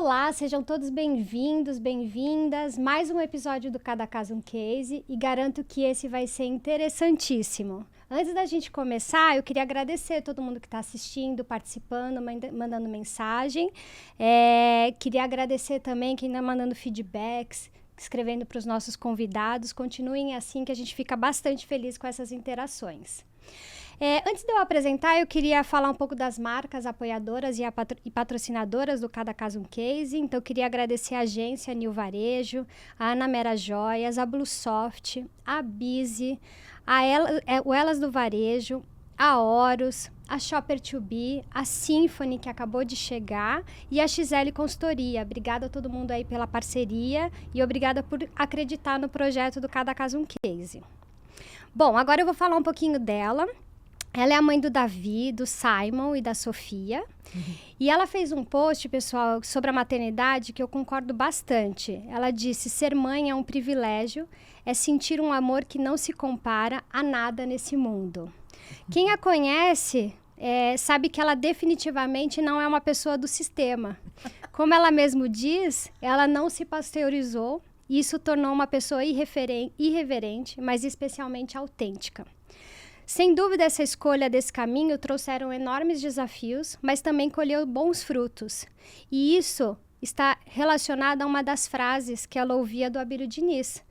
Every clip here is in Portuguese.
Olá, sejam todos bem-vindos, bem-vindas. Mais um episódio do Cada Caso um Case e garanto que esse vai ser interessantíssimo. Antes da gente começar, eu queria agradecer a todo mundo que está assistindo, participando, mandando mensagem. Queria agradecer também quem está mandando feedbacks, escrevendo para os nossos convidados. Continuem assim que a gente fica bastante feliz com essas interações. Antes de eu apresentar, eu queria falar um pouco das marcas apoiadoras e patrocinadoras do Cada Caso um Case. Então, eu queria agradecer a agência New Varejo, a Ana Mera Joias, a Bluesoft, a Bizi, o Elas do Varejo, a Horus, a Shopper 2B, a Symphony, que acabou de chegar, e a XL Consultoria. Obrigada a todo mundo aí pela parceria e obrigada por acreditar no projeto do Cada Caso um Case. Bom, agora eu vou falar um pouquinho dela. Ela é a mãe do Davi, do Simon e da Sofia. E ela fez um post, pessoal, sobre a maternidade que eu concordo bastante. Ela disse: ser mãe é um privilégio, é sentir um amor que não se compara a nada nesse mundo. Quem a conhece sabe que ela definitivamente não é uma pessoa do sistema. Como ela mesmo diz, ela não se pasteurizou e isso tornou uma pessoa irreverente, mas especialmente autêntica. Sem dúvida, essa escolha desse caminho trouxeram enormes desafios, mas também colheu bons frutos. E isso está relacionado a uma das frases que ela ouvia do Abílio Diniz,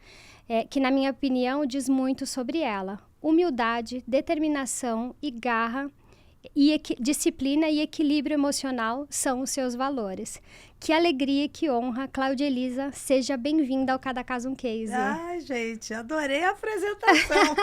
que, na minha opinião, diz muito sobre ela. Humildade, determinação e garra, disciplina e equilíbrio emocional são os seus valores. Que alegria e que honra, Cláudia Elisa, seja bem-vinda ao Cada Caso um Case. Ai, gente, adorei a apresentação.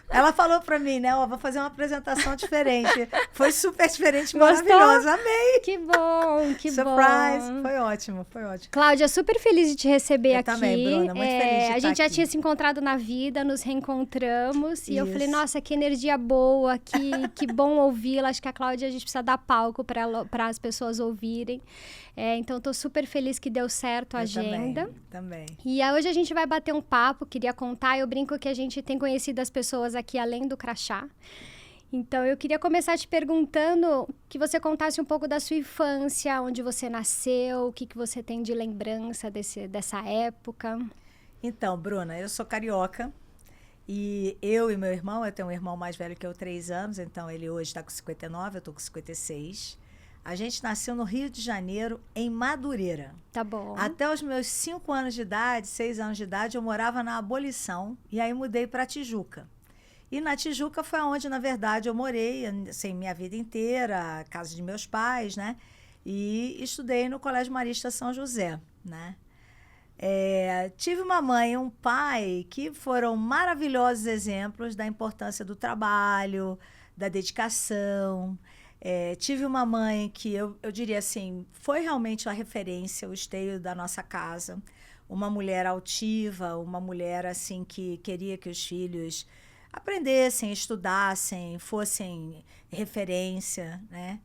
Ela falou pra mim, né, vou fazer uma apresentação diferente. Foi super diferente, maravilhosa, amei. Que bom, que Surprise, bom. foi ótimo, foi ótimo. Cláudia, super feliz de te receber aqui. Também, Bruna, muito feliz de estar A gente já aqui. tinha se encontrado na vida, nos reencontramos. E eu Isso. falei, nossa, que energia boa, que bom ouvi-la. Acho que a Cláudia, a gente precisa dar palco para as pessoas ouvirem. Então, estou super feliz que deu certo a agenda. Também. E hoje a gente vai bater um papo, queria contar. Eu brinco que a gente tem conhecido as pessoas aqui além do crachá. Então, eu queria começar te perguntando que você contasse um pouco da sua infância, onde você nasceu, o que você tem de lembrança dessa época. Então, Bruna, eu sou carioca. E eu e meu irmão, eu tenho um irmão mais velho que eu, 3 anos. Então, ele hoje está com 59, eu estou com 56. A gente nasceu no Rio de Janeiro, em Madureira. Tá bom. Até os meus 5 anos de idade, 6 anos de idade, eu morava na Abolição. E aí mudei para Tijuca. E na Tijuca foi onde, na verdade, eu morei, assim, minha vida inteira, a casa de meus pais, né? E estudei no Colégio Marista São José, né? Tive uma mãe e um pai que foram maravilhosos exemplos da importância do trabalho, da dedicação. Tive uma mãe que eu diria assim, foi realmente a referência, o esteio da nossa casa. Uma mulher altiva, uma mulher assim que queria que os filhos aprendessem, estudassem, fossem referência, né?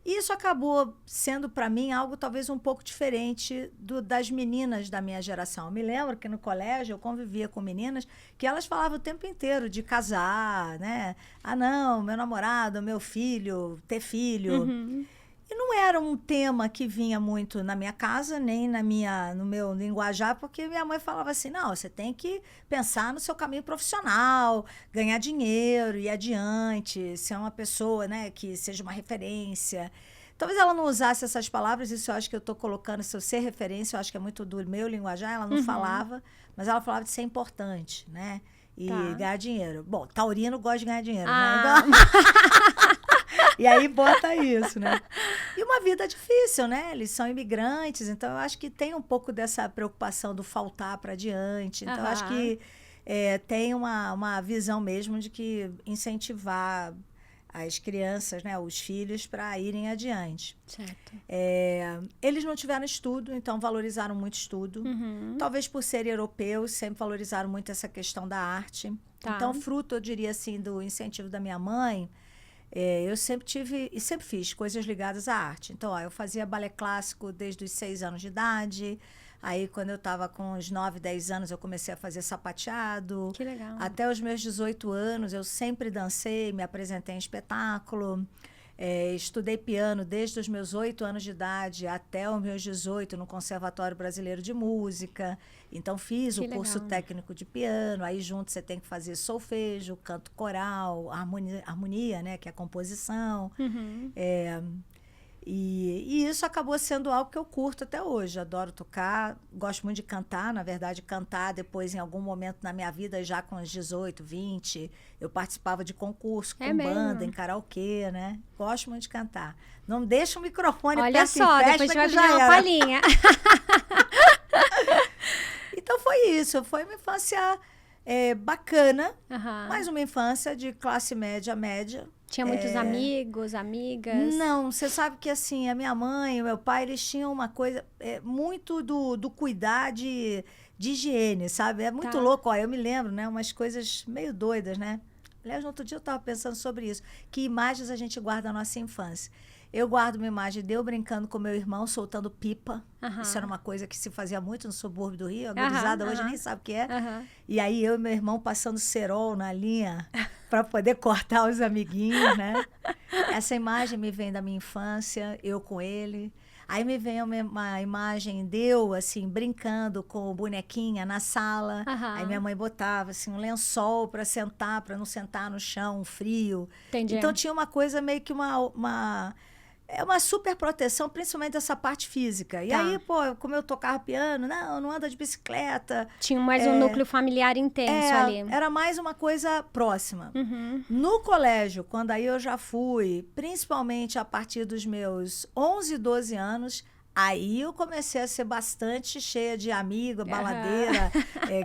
E isso acabou sendo para mim algo talvez um pouco diferente das meninas da minha geração. Eu me lembro que no colégio eu convivia com meninas que elas falavam o tempo inteiro de casar, né? Ah, não, meu namorado, meu filho, ter filho. Uhum. E não era um tema que vinha muito na minha casa, nem no meu linguajar, porque minha mãe falava assim, não, você tem que pensar no seu caminho profissional, ganhar dinheiro, ir adiante, ser uma pessoa, né, que seja uma referência. Talvez ela não usasse essas palavras, isso eu acho que eu estou colocando, se eu ser referência, eu acho que é muito do meu linguajar, ela não falava, mas ela falava de ser importante, né, e ganhar dinheiro. Bom, taurino gosta de ganhar dinheiro, né? E aí bota isso, né? E uma vida difícil, né? Eles são imigrantes, então eu acho que tem um pouco dessa preocupação do faltar para adiante. Então eu acho que tem uma visão mesmo de que incentivar as crianças, né, os filhos, para irem adiante. Certo. Eles não tiveram estudo, então valorizaram muito estudo. Uhum. Talvez por serem europeus, sempre valorizaram muito essa questão da arte. Tá. Então, fruto, eu diria assim, do incentivo da minha mãe, eu sempre tive e sempre fiz coisas ligadas à arte. Então, eu fazia balé clássico desde os 6 anos de idade. Aí, quando eu estava com uns 9, 10 anos, eu comecei a fazer sapateado. Que legal. Até os meus 18 anos, eu sempre dancei, me apresentei em espetáculo. Estudei piano desde os meus 8 anos de idade até os meus 18 no Conservatório Brasileiro de Música. Então, fiz o curso técnico de piano. Aí, junto, você tem que fazer solfejo, canto coral, harmonia, né, que é a composição. E isso acabou sendo algo que eu curto até hoje. Adoro tocar, gosto muito de cantar. Na verdade, cantar depois, em algum momento na minha vida, já com os 18, 20, eu participava de concurso com banda, em karaokê, né? Gosto muito de cantar. Não deixa o microfone Olha perto só, em festa, depois a gente que vai pedir uma palhinha. Então foi isso. Foi uma infância bacana, mas uma infância de classe média, média. Tinha muitos amigos, amigas? Não, você sabe que assim, a minha mãe e o meu pai, eles tinham uma coisa muito do cuidar de higiene, sabe? É muito louco, ó, eu me lembro, né? Umas coisas meio doidas, né? Aliás, no outro dia eu estava pensando sobre isso. Que imagens a gente guarda da nossa infância? Eu guardo uma imagem de eu brincando com meu irmão, soltando pipa. Isso era uma coisa que se fazia muito no subúrbio do Rio. A gurizada hoje nem sabe o que é. E aí eu e meu irmão passando cerol na linha para poder cortar os amiguinhos, né? Essa imagem me vem da minha infância, eu com ele. Aí me vem uma imagem de eu, assim, brincando com bonequinha na sala. Aí minha mãe botava, assim, um lençol para sentar, para não sentar no chão, frio. Entendi. Então tinha uma coisa meio que uma super proteção, principalmente dessa parte física. E aí, pô, como eu tocava piano, não anda de bicicleta. Tinha mais um núcleo familiar intenso ali. Era mais uma coisa próxima. No colégio, quando aí eu já fui, principalmente a partir dos meus 11, 12 anos, aí eu comecei a ser bastante cheia de amiga, baladeira,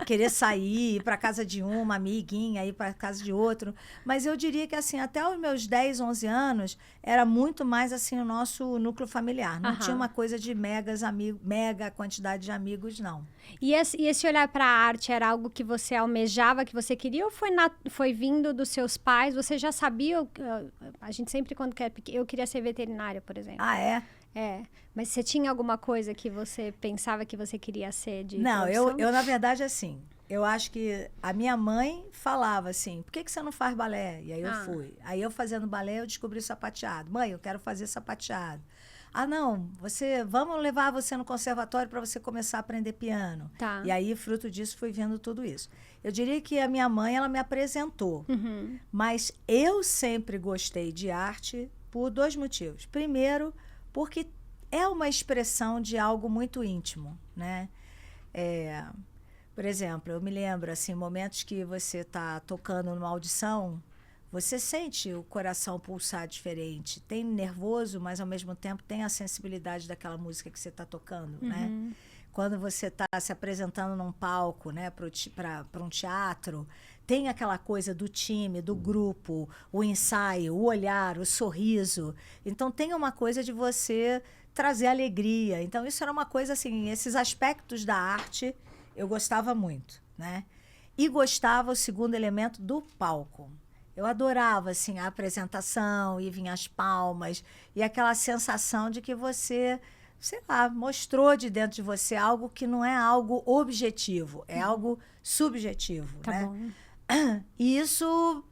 querer sair, ir para casa de uma amiguinha, ir para casa de outro. Mas eu diria que assim, até os meus 10, 11 anos, era muito mais assim o nosso núcleo familiar. Não tinha uma coisa de mega quantidade de amigos, não. E esse olhar para a arte era algo que você almejava, que você queria, ou foi vindo dos seus pais? Você já sabia? A gente sempre, quando quer... Eu queria ser veterinária, por exemplo. Ah, é? Mas você tinha alguma coisa que você pensava que você queria ser de Não, profissão? eu na verdade, assim, eu acho que a minha mãe falava assim, por que você não faz balé? E aí eu fui. Aí eu fazendo balé, eu descobri sapateado. Mãe, eu quero fazer sapateado. Ah, não, vamos levar você no conservatório para você começar a aprender piano. E aí, fruto disso, fui vendo tudo isso. Eu diria que a minha mãe, ela me apresentou. Mas eu sempre gostei de arte por 2 motivos. Primeiro, porque é uma expressão de algo muito íntimo, né? Por exemplo, eu me lembro, assim, momentos que você está tocando numa audição, você sente o coração pulsar diferente. Tem nervoso, mas ao mesmo tempo tem a sensibilidade daquela música que você está tocando, né? Quando você está se apresentando num palco, né, para um teatro, tem aquela coisa do time, do grupo, o ensaio, o olhar, o sorriso. Então, tem uma coisa de você trazer alegria. Então, isso era uma coisa assim, esses aspectos da arte eu gostava muito, né? E gostava, o segundo elemento, do palco. Eu adorava, assim, a apresentação, e vinha as palmas, e aquela sensação de que você, sei lá, mostrou de dentro de você algo que não é algo objetivo, é algo subjetivo, né? Bom. E isso,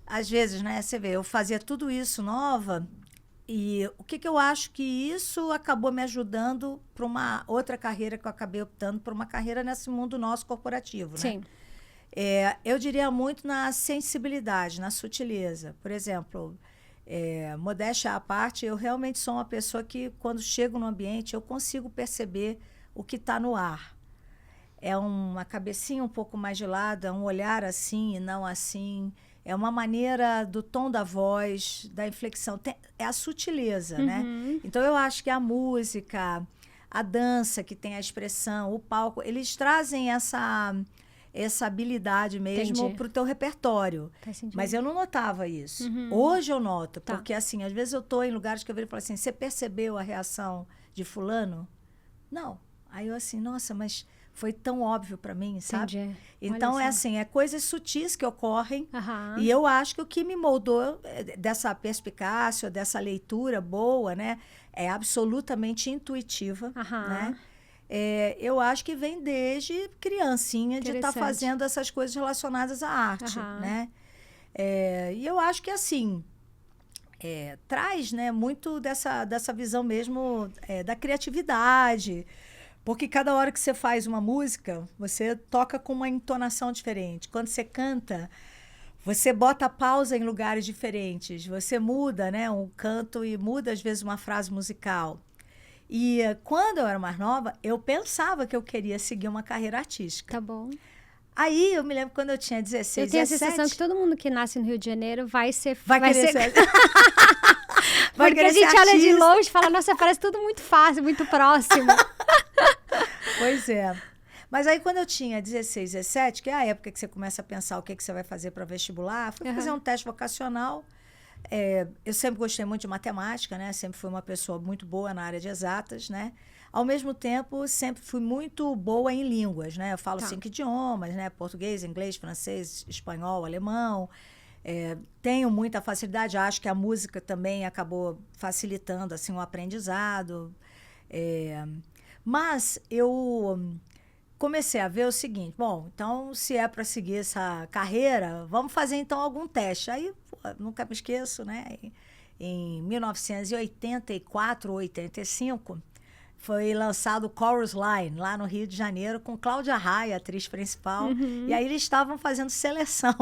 às vezes, né, você vê, eu fazia tudo isso nova, e o que eu acho que isso acabou me ajudando para uma outra carreira que eu acabei optando por uma carreira nesse mundo nosso corporativo, né? Sim. Eu diria muito na sensibilidade, na sutileza. Por exemplo, modéstia à parte, eu realmente sou uma pessoa que, quando chego no ambiente, eu consigo perceber o que está no ar. É uma cabecinha um pouco mais de lado, é um olhar assim e não assim. É uma maneira do tom da voz, da inflexão. É a sutileza, né? Então, eu acho que a música, a dança, que tem a expressão, o palco, eles trazem essa habilidade mesmo para o teu repertório. Mas eu não notava isso. Hoje eu noto, porque assim, às vezes eu estou em lugares que eu vejo e falo assim, você percebeu a reação de fulano? Não. Aí eu assim, nossa, mas foi tão óbvio para mim, sabe? Entendi. Então, é coisas sutis que ocorrem. E eu acho que o que me moldou dessa perspicácia, dessa leitura boa, né? É absolutamente intuitiva, né? Eu acho que vem desde criancinha de estar fazendo essas coisas relacionadas à arte, né? E eu acho que, assim, traz, né, muito dessa visão mesmo da criatividade. Porque cada hora que você faz uma música, você toca com uma entonação diferente. Quando você canta, você bota a pausa em lugares diferentes. Você muda, né, um canto e muda, às vezes, uma frase musical. E quando eu era mais nova, eu pensava que eu queria seguir uma carreira artística. Tá bom. Aí eu me lembro quando eu tinha 16, Eu tenho 17... a sensação que todo mundo que nasce no Rio de Janeiro vai querer ser... Vai porque a gente olha de longe e fala, nossa, parece tudo muito fácil, muito próximo. Pois é. Mas aí quando eu tinha 16, 17, que é a época que você começa a pensar o que você vai fazer para vestibular, fui fazer um teste vocacional. Eu sempre gostei muito de matemática, né? Sempre fui uma pessoa muito boa na área de exatas, né? Ao mesmo tempo, sempre fui muito boa em línguas, né? Eu falo 5 idiomas, né? Português, inglês, francês, espanhol, alemão. Tenho muita facilidade, acho que a música também acabou facilitando assim, o aprendizado. Mas eu comecei a ver o seguinte, bom, então se é para seguir essa carreira, vamos fazer então algum teste. Aí, nunca me esqueço, né? Em 1984 ou 85, foi lançado o Chorus Line, lá no Rio de Janeiro, com Cláudia Raia, atriz principal. E aí eles estavam fazendo seleção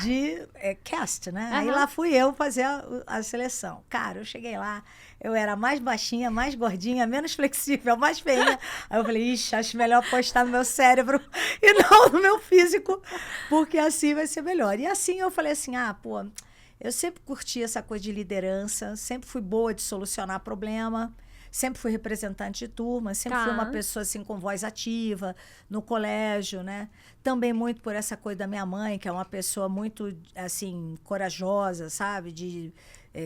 de cast, né? Aí lá fui eu fazer a seleção. Cara, eu cheguei lá, eu era mais baixinha, mais gordinha, menos flexível, mais feia. Aí eu falei, ixi, acho melhor apostar no meu cérebro e não no meu físico, porque assim vai ser melhor. E assim eu falei assim, eu sempre curti essa coisa de liderança, sempre fui boa de solucionar problema. Sempre fui representante de turma, sempre fui uma pessoa assim com voz ativa no colégio, né? Também muito por essa coisa da minha mãe, que é uma pessoa muito assim corajosa, sabe? De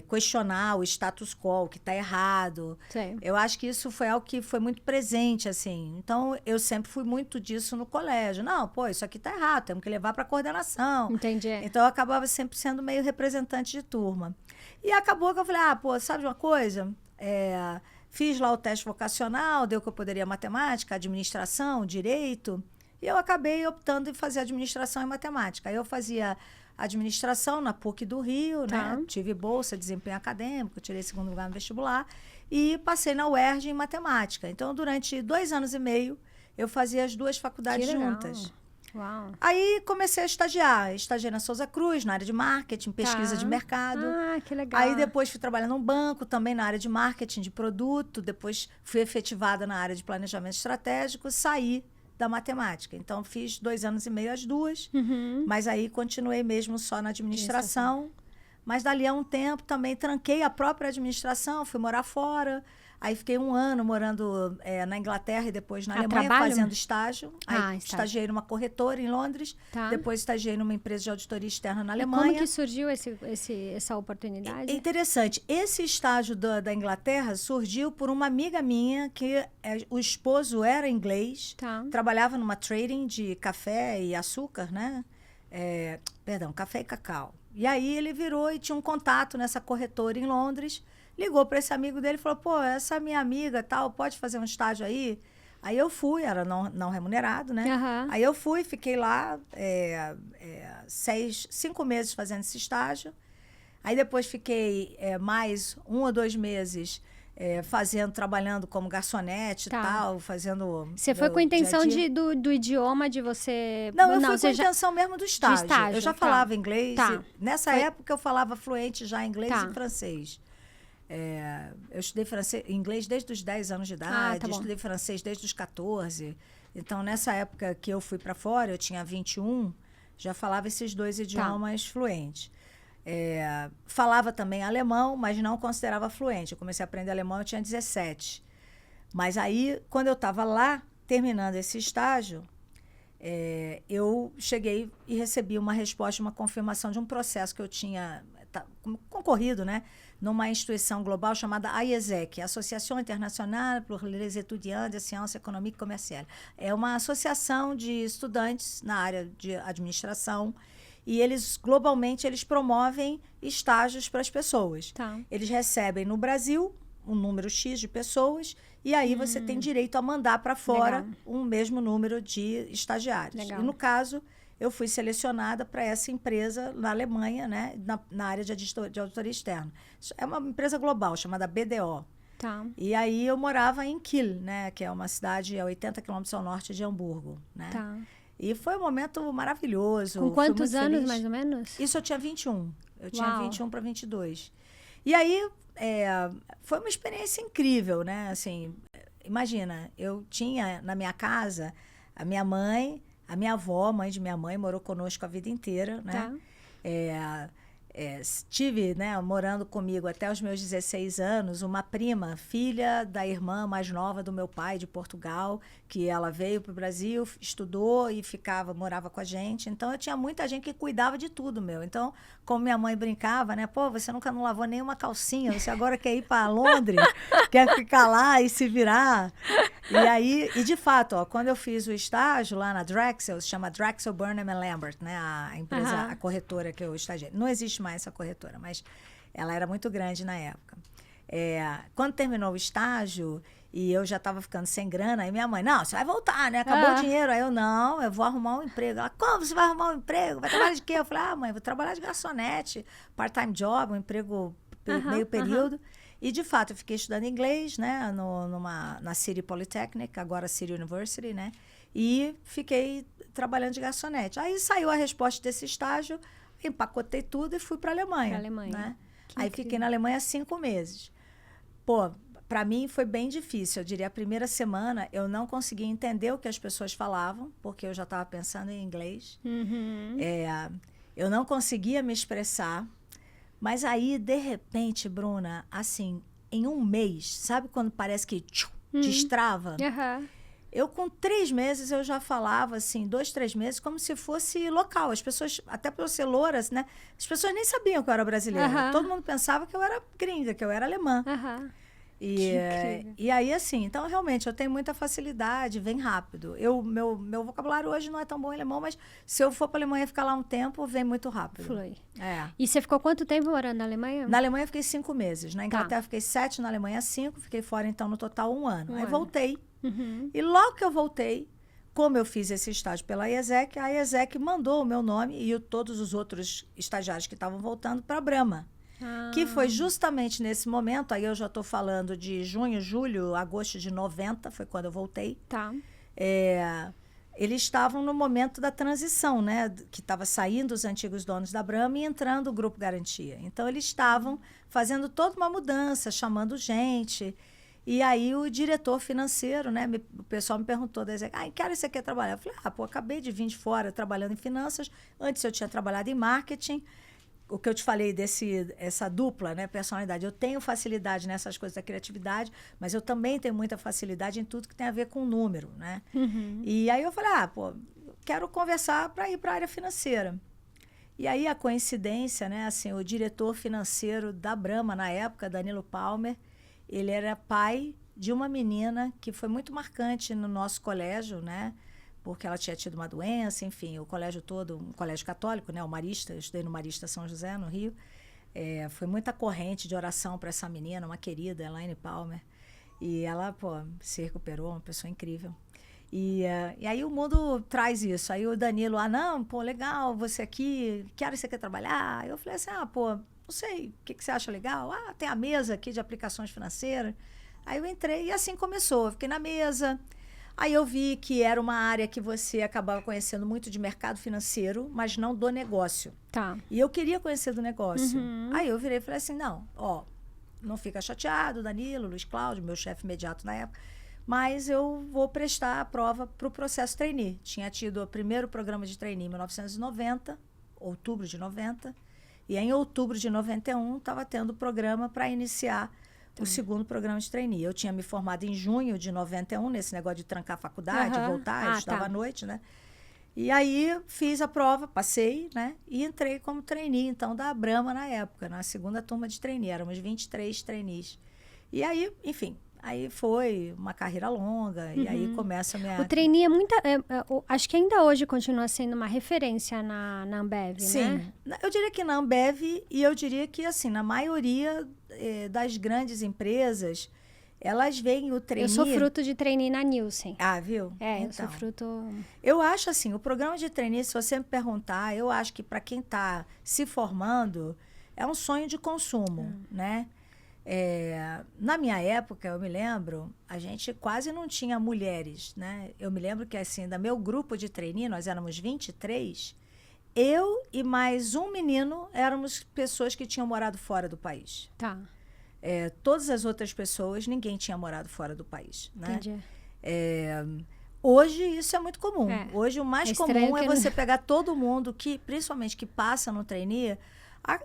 questionar o status quo, o que está errado. Sim. Eu acho que isso foi algo que foi muito presente, assim. Então, eu sempre fui muito disso no colégio. Não, isso aqui está errado, temos que levar para a coordenação. Entendi. Então, eu acabava sempre sendo meio representante de turma. E acabou que eu falei, sabe de uma coisa? Fiz lá o teste vocacional, deu que eu poderia matemática, administração, direito, e eu acabei optando em fazer administração e matemática. Aí eu fazia administração na PUC do Rio, né? Tive bolsa, desempenho acadêmico, tirei 2º lugar no vestibular e passei na UERJ em matemática. Então, durante 2 anos e meio, eu fazia as 2 faculdades juntas. Uau. Aí comecei a estagiar. Estagiei na Souza Cruz, na área de marketing, pesquisa de mercado. Que legal. Aí depois fui trabalhar num banco, também na área de marketing de produto. Depois fui efetivada na área de planejamento estratégico, saí da matemática. Então, fiz 2 anos e meio as 2, mas aí continuei mesmo só na administração. Mas dali a um tempo também tranquei a própria administração, fui morar fora. Aí fiquei 1 ano morando na Inglaterra e depois na Alemanha, fazendo estágio. Aí estagiei numa corretora em Londres, depois estagiei numa empresa de auditoria externa na Alemanha. Como que surgiu essa oportunidade? É interessante. Esse estágio da Inglaterra surgiu por uma amiga minha que o esposo era inglês, trabalhava numa trading de café e açúcar, né? Café e cacau. E aí ele virou e tinha um contato nessa corretora em Londres, ligou para esse amigo dele e falou, essa minha amiga tal, pode fazer um estágio aí? Aí eu fui, era não remunerado, né? Aí eu fui, fiquei lá 5 meses fazendo esse estágio. Aí depois fiquei mais 1 ou 2 meses trabalhando como garçonete e tal, fazendo... Você foi com a intenção do idioma de você... Não, eu fui com a intenção mesmo do estágio. Eu já falava inglês. Nessa época eu falava fluente já inglês e francês. Eu estudei inglês desde os 10 anos de idade, estudei francês desde os 14. Então, nessa época que eu fui para fora, eu tinha 21, já falava esses 2 idiomas fluentes. Falava também alemão, mas não considerava fluente. Eu comecei a aprender alemão, eu tinha 17. Mas aí, quando eu estava lá, terminando esse estágio, eu cheguei e recebi uma resposta, uma confirmação de um processo que eu tinha concorrido, né, numa instituição global chamada AIESEC, Associação Internacional pour les Étudiants de Sciences Économiques et Commerciales. É uma associação de estudantes na área de administração e globalmente, eles promovem estágios para as pessoas. Eles recebem no Brasil um número X de pessoas e aí você tem direito a mandar para fora um mesmo número de estagiários. E no caso, eu fui selecionada para essa empresa na Alemanha, né? Na área de auditoria externa. É uma empresa global, chamada BDO. Tá. E aí eu morava em Kiel, né? Que é uma cidade a 80 quilômetros ao norte de Hamburgo, né? Tá. E foi um momento maravilhoso. Com fui quantos muito anos, feliz. mais ou menos? Isso eu tinha 21. Eu tinha Uau. 21 para 22. E aí, foi uma experiência incrível, né? Assim, imagina, eu tinha na minha casa a minha mãe, a minha avó, mãe de minha mãe, morou conosco a vida inteira, né? Tá. Tive, né, morando comigo até os meus 16 anos, uma prima, filha da irmã mais nova do meu pai, de Portugal, que ela veio para o Brasil, estudou e morava com a gente. Então, eu tinha muita gente que cuidava de tudo, meu. Então, como minha mãe brincava, né? Pô, você nunca não lavou nenhuma calcinha, você agora quer ir para Londres, quer ficar lá e se virar. E aí, de fato, ó, quando eu fiz o estágio lá na Drexel, se chama Drexel Burnham Lambert, né? A empresa, a corretora que eu estagiei. Não existe mais essa corretora, mas ela era muito grande na época. Quando terminou o estágio e eu já estava ficando sem grana, aí minha mãe, não, você vai voltar, né? Acabou o dinheiro. Aí eu, não, eu vou arrumar um emprego. Ela, como você vai arrumar um emprego? Vai trabalhar de quê? Eu falei, mãe, vou trabalhar de garçonete, part-time job, um emprego meio período. E, de fato, eu fiquei estudando inglês, né? Na City Polytechnic, agora City University, né? E fiquei trabalhando de garçonete. Aí saiu a resposta desse estágio, empacotei tudo e fui para a Alemanha. Né? Aí fiquei na Alemanha 5 meses. Pô, para mim foi bem difícil. Eu diria, a primeira semana eu não conseguia entender o que as pessoas falavam, porque eu já estava pensando em inglês. Eu não conseguia me expressar. Mas aí, de repente, Bruna, assim, em um mês, sabe quando parece que destrava? Eu, com 3 meses, eu já falava, assim, 2, 3 meses, como se fosse local. As pessoas, até por eu ser louras, né? As pessoas nem sabiam que eu era brasileira. Todo mundo pensava que eu era gringa, que eu era alemã. E aí, assim, então, realmente, eu tenho muita facilidade, vem rápido. Meu vocabulário hoje não é tão bom em alemão, mas se eu for para a Alemanha ficar lá um tempo, vem muito rápido. Flui. E você ficou quanto tempo morando na Alemanha? Na Alemanha eu fiquei 5 meses. Na Inglaterra fiquei 7, na Alemanha 5. Fiquei fora, então, no total 1 ano. Aí voltei. E logo que eu voltei, como eu fiz esse estágio pela IESEC, a IESEC mandou o meu nome e todos os outros estagiários que estavam voltando para a Brahma. Que foi justamente nesse momento, aí eu já estou falando de junho, julho, agosto de 90, foi quando eu voltei. Eles estavam no momento da transição, né? Que estava saindo os antigos donos da Brahma e entrando o Grupo Garantia. Então, eles estavam fazendo toda uma mudança, chamando gente. E aí, o diretor financeiro, né? O pessoal me perguntou, em que área você quer trabalhar? Eu falei, acabei de vir de fora trabalhando em finanças. Antes, eu tinha trabalhado em marketing. O que eu te falei essa dupla, né, personalidade. Eu tenho facilidade nessas coisas da criatividade, mas eu também tenho muita facilidade em tudo que tem a ver com número, né? E aí eu falei, quero conversar para ir para a área financeira. E aí a coincidência, né, assim, o diretor financeiro da Brahma na época, Danilo Palmer, ele era pai de uma menina que foi muito marcante no nosso colégio, né? Porque ela tinha tido uma doença, enfim, o colégio todo, um colégio católico, né, o Marista, eu estudei no Marista São José, no Rio, foi muita corrente de oração para essa menina, uma querida, Elaine Palmer, e ela, se recuperou, uma pessoa incrível. E aí o mundo traz isso, aí o Danilo, legal, você aqui, que área você quer trabalhar? Eu falei assim, não sei, o que você acha legal? Tem a mesa aqui de aplicações financeiras. Aí eu entrei e assim começou, eu fiquei na mesa. Aí eu vi que era uma área que você acabava conhecendo muito de mercado financeiro, mas não do negócio. E eu queria conhecer do negócio. Aí eu virei e falei assim, não fica chateado, Danilo, Luiz Cláudio, meu chefe imediato na época, mas eu vou prestar a prova para o processo trainee. Tinha tido o primeiro programa de trainee em 1990, outubro de 90, e em outubro de 91 estava tendo o programa para iniciar o segundo programa de trainee. Eu tinha me formado em junho de 91, nesse negócio de trancar a faculdade, voltar, eu estudava à noite, né? E aí fiz a prova, passei, né? E entrei como trainee, então, da Brahma na época, na segunda turma de trainee. Éramos 23 trainees. E aí, enfim, aí foi uma carreira longa, e aí começa a minha... O trainee acho que ainda hoje continua sendo uma referência na Ambev, né? Sim, eu diria que na Ambev, e eu diria que, assim, na maioria das grandes empresas, elas veem o trainee... Eu sou fruto de trainee na Nielsen. Ah, viu? Eu Então, sou fruto... eu acho assim, o programa de trainee, se você me perguntar, eu acho que para quem está se formando, é um sonho de consumo, né? Na minha época, eu me lembro, a gente quase não tinha mulheres, né? Eu me lembro que, assim, da meu grupo de trainee, nós éramos 23, eu e mais um menino éramos pessoas que tinham morado fora do país. Tá. Todas as outras pessoas, ninguém tinha morado fora do país, né? Entendi. Hoje isso é muito comum. Hoje o mais comum é que você pegar todo mundo que, principalmente que passa no trainee,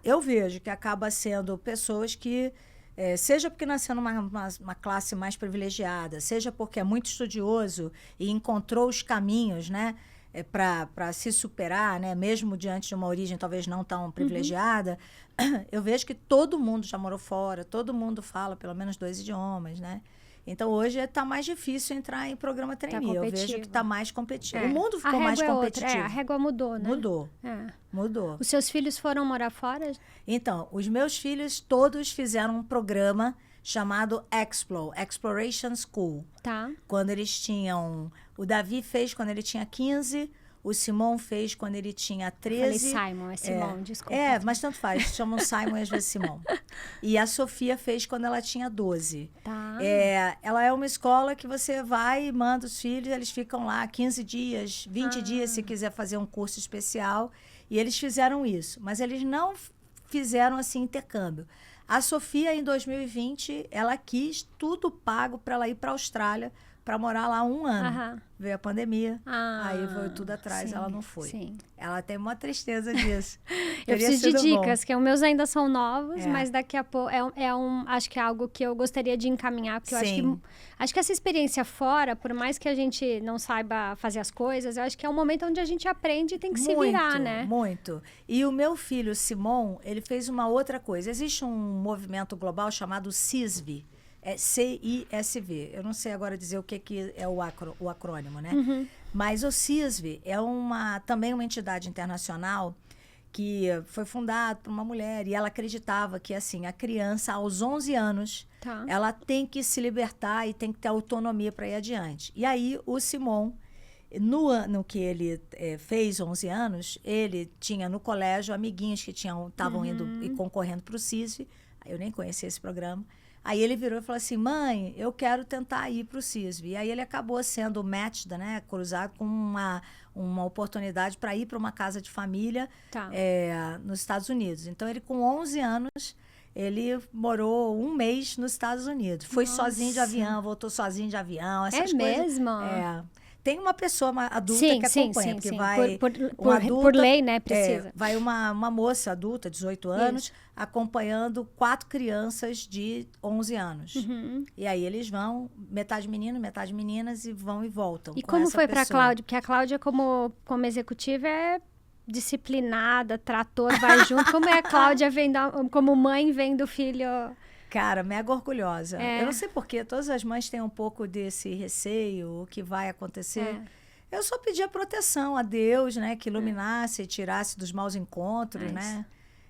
eu vejo que acaba sendo pessoas que, seja porque nasceu numa classe mais privilegiada, seja porque é muito estudioso e encontrou os caminhos, né, para se superar, né, mesmo diante de uma origem talvez não tão privilegiada. Eu vejo que todo mundo já morou fora, todo mundo fala pelo menos 2 idiomas, né? Então, hoje está mais difícil entrar em programa trainee. Eu vejo que está mais competitivo. O mundo ficou mais competitivo. A régua mudou, né? Mudou. Os seus filhos foram morar fora? Então, os meus filhos todos fizeram um programa chamado Exploration School. Tá. Quando eles tinham... O Davi fez quando ele tinha 15... O Simon fez quando ele tinha 13. Falei Simon, é Simon, desculpa. Mas tanto faz, chamam Simon e às vezes Simon. E a Sofia fez quando ela tinha 12. Tá. Ela é uma escola que você vai e manda os filhos, eles ficam lá 15 dias, 20 dias, se quiser fazer um curso especial. E eles fizeram isso, mas eles não fizeram assim intercâmbio. A Sofia, em 2020, ela quis tudo pago para ela ir para a Austrália, para morar lá 1 ano. Veio a pandemia, aí foi tudo atrás, ela não foi. Sim. Ela tem uma tristeza disso. Eu preciso de dicas, que os meus ainda são novos, mas daqui a pouco acho que é algo que eu gostaria de encaminhar, porque eu acho que essa experiência fora, por mais que a gente não saiba fazer as coisas, eu acho que é um momento onde a gente aprende e tem que se virar, né? Muito. E o meu filho, Simon, ele fez uma outra coisa. Existe um movimento global chamado CISV. CISV. Eu não sei agora dizer o que é o acrônimo, né? Mas o CISV é também uma entidade internacional que foi fundada por uma mulher e ela acreditava que, assim, a criança, aos 11 anos, ela tem que se libertar e tem que ter autonomia para ir adiante. E aí, o Simon, no ano que ele fez 11 anos, ele tinha no colégio amiguinhos que estavam indo e concorrendo para o CISV. Eu nem conhecia esse programa. Aí ele virou e falou assim, mãe, eu quero tentar ir para o CISV. E aí ele acabou sendo matched, né, cruzado com uma oportunidade para ir para uma casa de família nos Estados Unidos. Então, ele com 11 anos, ele morou 1 mês nos Estados Unidos. Foi sozinho de avião, voltou sozinho de avião, essas coisas. Mesmo? Tem uma pessoa adulta que acompanha, porque vai... Por lei, né, precisa. Vai uma moça adulta, 18 anos, acompanhando 4 crianças de 11 anos. E aí eles vão, metade menino, metade meninas, e vão e voltam. E como foi para a Cláudia? Porque a Cláudia, como executiva, é disciplinada, trator, vai junto. Como é a Cláudia como mãe vendo o filho... Cara, mega orgulhosa. Eu não sei porquê, todas as mães têm um pouco desse receio, o que vai acontecer. Eu só pedi a proteção a Deus, né? Que iluminasse e tirasse dos maus encontros, né?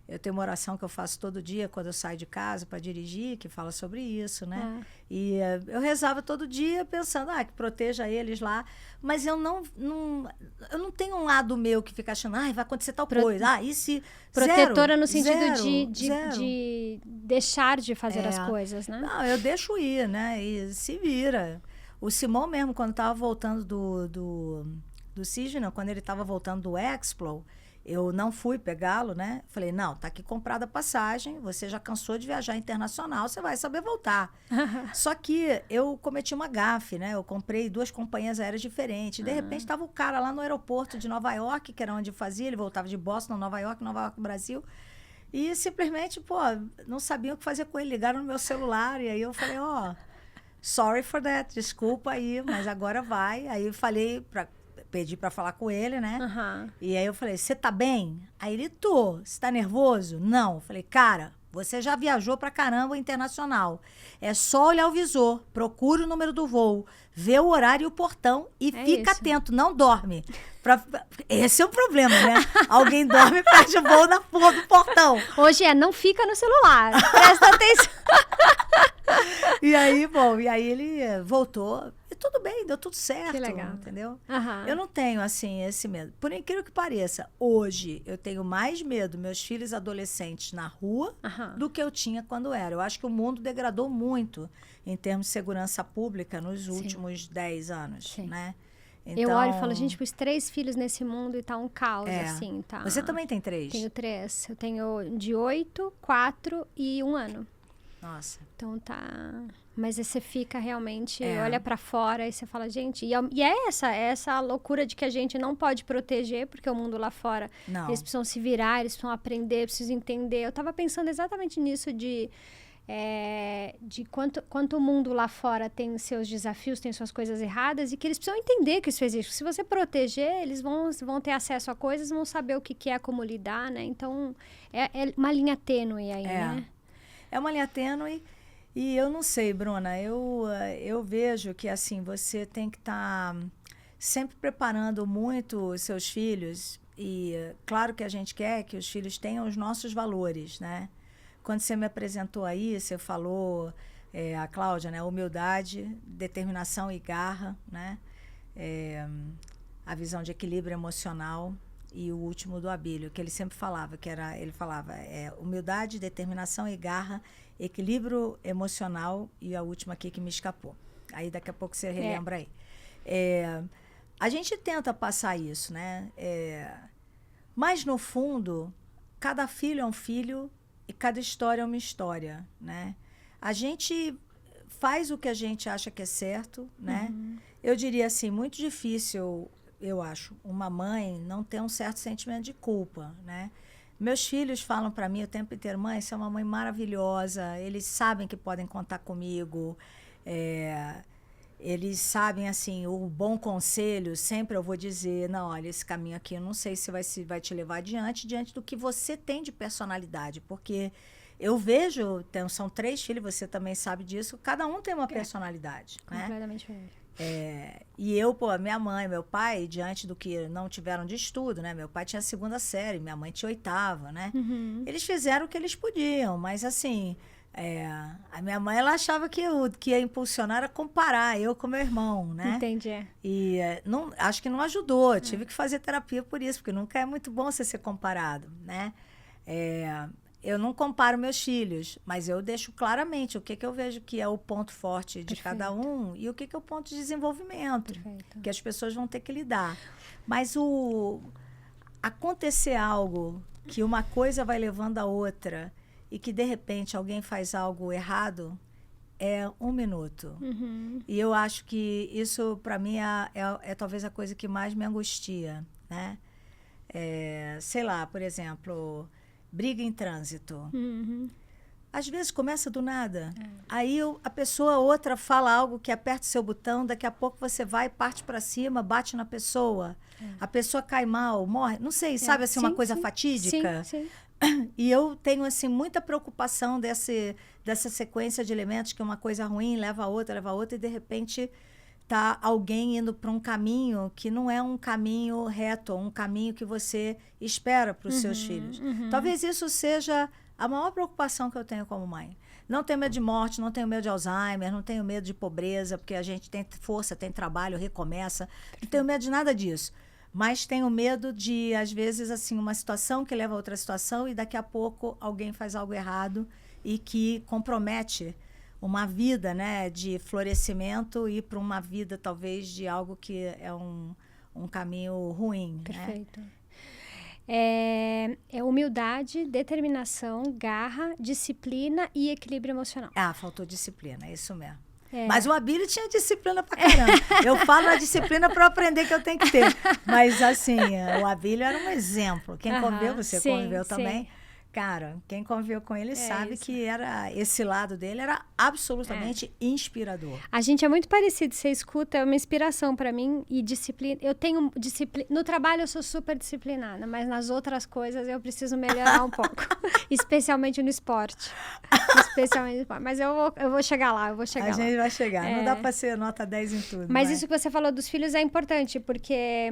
Eu tenho uma oração que eu faço todo dia quando eu saio de casa para dirigir, que fala sobre isso, né? E eu rezava todo dia pensando, que proteja eles lá. Mas eu não tenho um lado meu que fica achando, vai acontecer tal coisa. E se... Protetora no sentido de deixar de fazer as coisas, né? Não, eu deixo ir, né? E se vira. O Simão mesmo, quando estava voltando do CISV, quando ele estava voltando do Explo, eu não fui pegá-lo, né? Falei, não, tá aqui comprada a passagem, você já cansou de viajar internacional, você vai saber voltar. Só que eu cometi uma gafe, né? Eu comprei 2 companhias aéreas diferentes. De repente, estava o cara lá no aeroporto de Nova York, que era onde fazia, ele voltava de Boston, Nova York, Brasil. E simplesmente, não sabia o que fazer com ele. Ligaram no meu celular e aí eu falei, sorry for that, desculpa aí, mas agora vai. Aí eu pedi para falar com ele, né? E aí eu falei, você tá bem? Aí ele, tô. Você tá nervoso? Não. Eu falei, cara, você já viajou pra caramba internacional. É só olhar o visor, procura o número do voo, vê o horário e o portão e fica atento, não dorme. Esse é o problema, né? Alguém dorme e perde o voo na porra do portão. Hoje não fica no celular, presta atenção. E aí ele voltou. E tudo bem, deu tudo certo. Que legal. Entendeu? Aham. Eu não tenho, assim, esse medo. Por incrível que pareça, hoje eu tenho mais medo meus filhos adolescentes na rua Aham. do que eu tinha quando era. Eu acho que o mundo degradou muito em termos de segurança pública nos últimos 10 anos, Sim. né? Eu olho e falo, gente, os 3 filhos nesse mundo e tá um caos, assim, tá? Você também tem 3? Tenho 3. Eu tenho de 8, 4 e 1 ano. Nossa. Então tá... Mas aí você fica realmente, É. olha pra fora e você fala, gente... E é essa loucura de que a gente não pode proteger, porque o mundo lá fora, Não. eles precisam se virar, eles precisam aprender, precisam entender. Eu tava pensando exatamente nisso de quanto o mundo lá fora tem seus desafios, tem suas coisas erradas, e que eles precisam entender que isso existe. Se você proteger, eles vão ter acesso a coisas, vão saber o que é, como lidar, né? Então, é uma linha tênue aí, né? É uma linha tênue. E eu não sei, Bruna, eu vejo que, assim, você tem que estar sempre preparando muito os seus filhos. E claro que a gente quer que os filhos tenham os nossos valores, né? Quando você me apresentou aí, você falou, a Cláudia, né? Humildade, determinação e garra, né? A visão de equilíbrio emocional. E o último do Abílio, que ele sempre falava, ele falava humildade, determinação e garra, equilíbrio emocional, e a última aqui que me escapou. Aí daqui a pouco você relembra aí. A gente tenta passar isso, né? Mas no fundo, cada filho é um filho e cada história é uma história, né? A gente faz o que a gente acha que é certo, né? Uhum. Eu diria assim, muito difícil, eu acho, uma mãe não ter um certo sentimento de culpa, né? Meus filhos falam para mim o tempo inteiro, mãe, você é uma mãe maravilhosa, eles sabem que podem contar comigo, eles sabem, assim, o bom conselho, sempre eu vou dizer, não, olha, esse caminho aqui eu não sei se vai te levar diante do que você tem de personalidade, porque eu vejo, são 3 filhos, você também sabe disso, cada um tem uma personalidade, né? Completamente diferente. E minha mãe, meu pai, diante do que não tiveram de estudo, né? Meu pai tinha 2ª série, minha mãe tinha 8ª, né? Uhum. Eles fizeram o que eles podiam, mas assim, a minha mãe, ela achava que ia impulsionar era comparar eu com meu irmão, né? Entendi. E acho que não ajudou, tive que fazer terapia por isso, porque nunca é muito bom você ser comparado, né? Eu não comparo meus filhos, mas eu deixo claramente o que eu vejo que é o ponto forte de cada um e o que é o ponto de desenvolvimento, que as pessoas vão ter que lidar. Mas acontecer algo que uma coisa vai levando a outra e que, de repente, alguém faz algo errado, é 1 minuto. Uhum. E eu acho que isso, para mim, é talvez a coisa que mais me angustia, né? Sei lá, por exemplo... briga em trânsito. Uhum. Às vezes começa do nada. Aí a outra fala algo que aperta o seu botão, daqui a pouco você vai, parte para cima, bate na pessoa. A pessoa cai mal, morre. Não sei, sabe assim, uma coisa fatídica? Sim. E eu tenho assim muita preocupação dessa sequência de elementos, que uma coisa ruim leva a outra, e de repente tá alguém indo para um caminho que não é um caminho reto, um caminho que você espera para os seus filhos. Talvez isso seja a maior preocupação que eu tenho como mãe. Não tenho medo de morte, não tenho medo de Alzheimer, não tenho medo de pobreza, porque a gente tem força, tem trabalho, recomeça. Não tenho medo de nada disso. Mas tenho medo de, às vezes, assim, uma situação que leva a outra situação e daqui a pouco alguém faz algo errado e que compromete uma vida, né, de florescimento e para uma vida, talvez, de algo que é um caminho ruim. Perfeito. Né? É humildade, determinação, garra, disciplina e equilíbrio emocional. Faltou disciplina, é isso mesmo. Mas o Abílio tinha disciplina pra caramba. Eu falo na disciplina para aprender que eu tenho que ter. Mas, assim, o Abílio era um exemplo. Quem conviveu, você conviveu também. Cara, quem conviveu com ele sabe que esse lado dele era absolutamente inspirador. A gente é muito parecido, você escuta, é uma inspiração para mim e disciplina. Eu tenho disciplina. No trabalho eu sou super disciplinada, mas nas outras coisas eu preciso melhorar um pouco. Especialmente no esporte. Mas eu vou chegar lá, A gente vai chegar. Não dá para ser nota 10 em tudo. Mas isso que você falou dos filhos é importante, porque